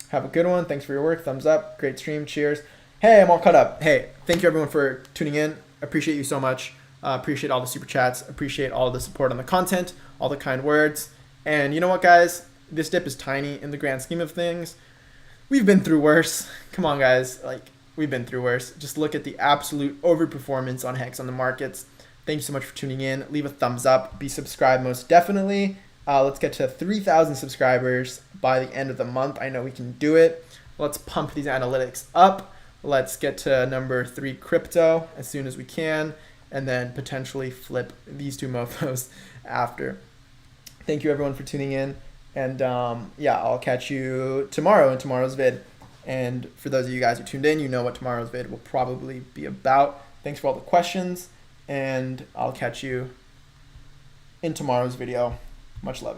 Have a good one. Thanks for your work. Thumbs up. Great stream. Cheers. Hey, I'm all caught up. Hey, thank you everyone for tuning in. Appreciate you so much. Appreciate all the super chats. Appreciate all the support on the content, all the kind words. And you know what, guys? This dip is tiny in the grand scheme of things. We've been through worse. Come on, guys. We've been through worse. Just look at the absolute overperformance on HEX on the markets. Thank you so much for tuning in. Leave a thumbs up. Be subscribed most definitely. Let's get to 3,000 subscribers by the end of the month. I know we can do it. Let's pump these analytics up. Let's get to number 3 crypto as soon as we can, and then potentially flip these two mofos after. Thank you everyone for tuning in. And yeah, I'll catch you tomorrow in tomorrow's vid. And for those of you guys who tuned in, you know what tomorrow's vid will probably be about. Thanks for all the questions, and I'll catch you in tomorrow's video. Much love.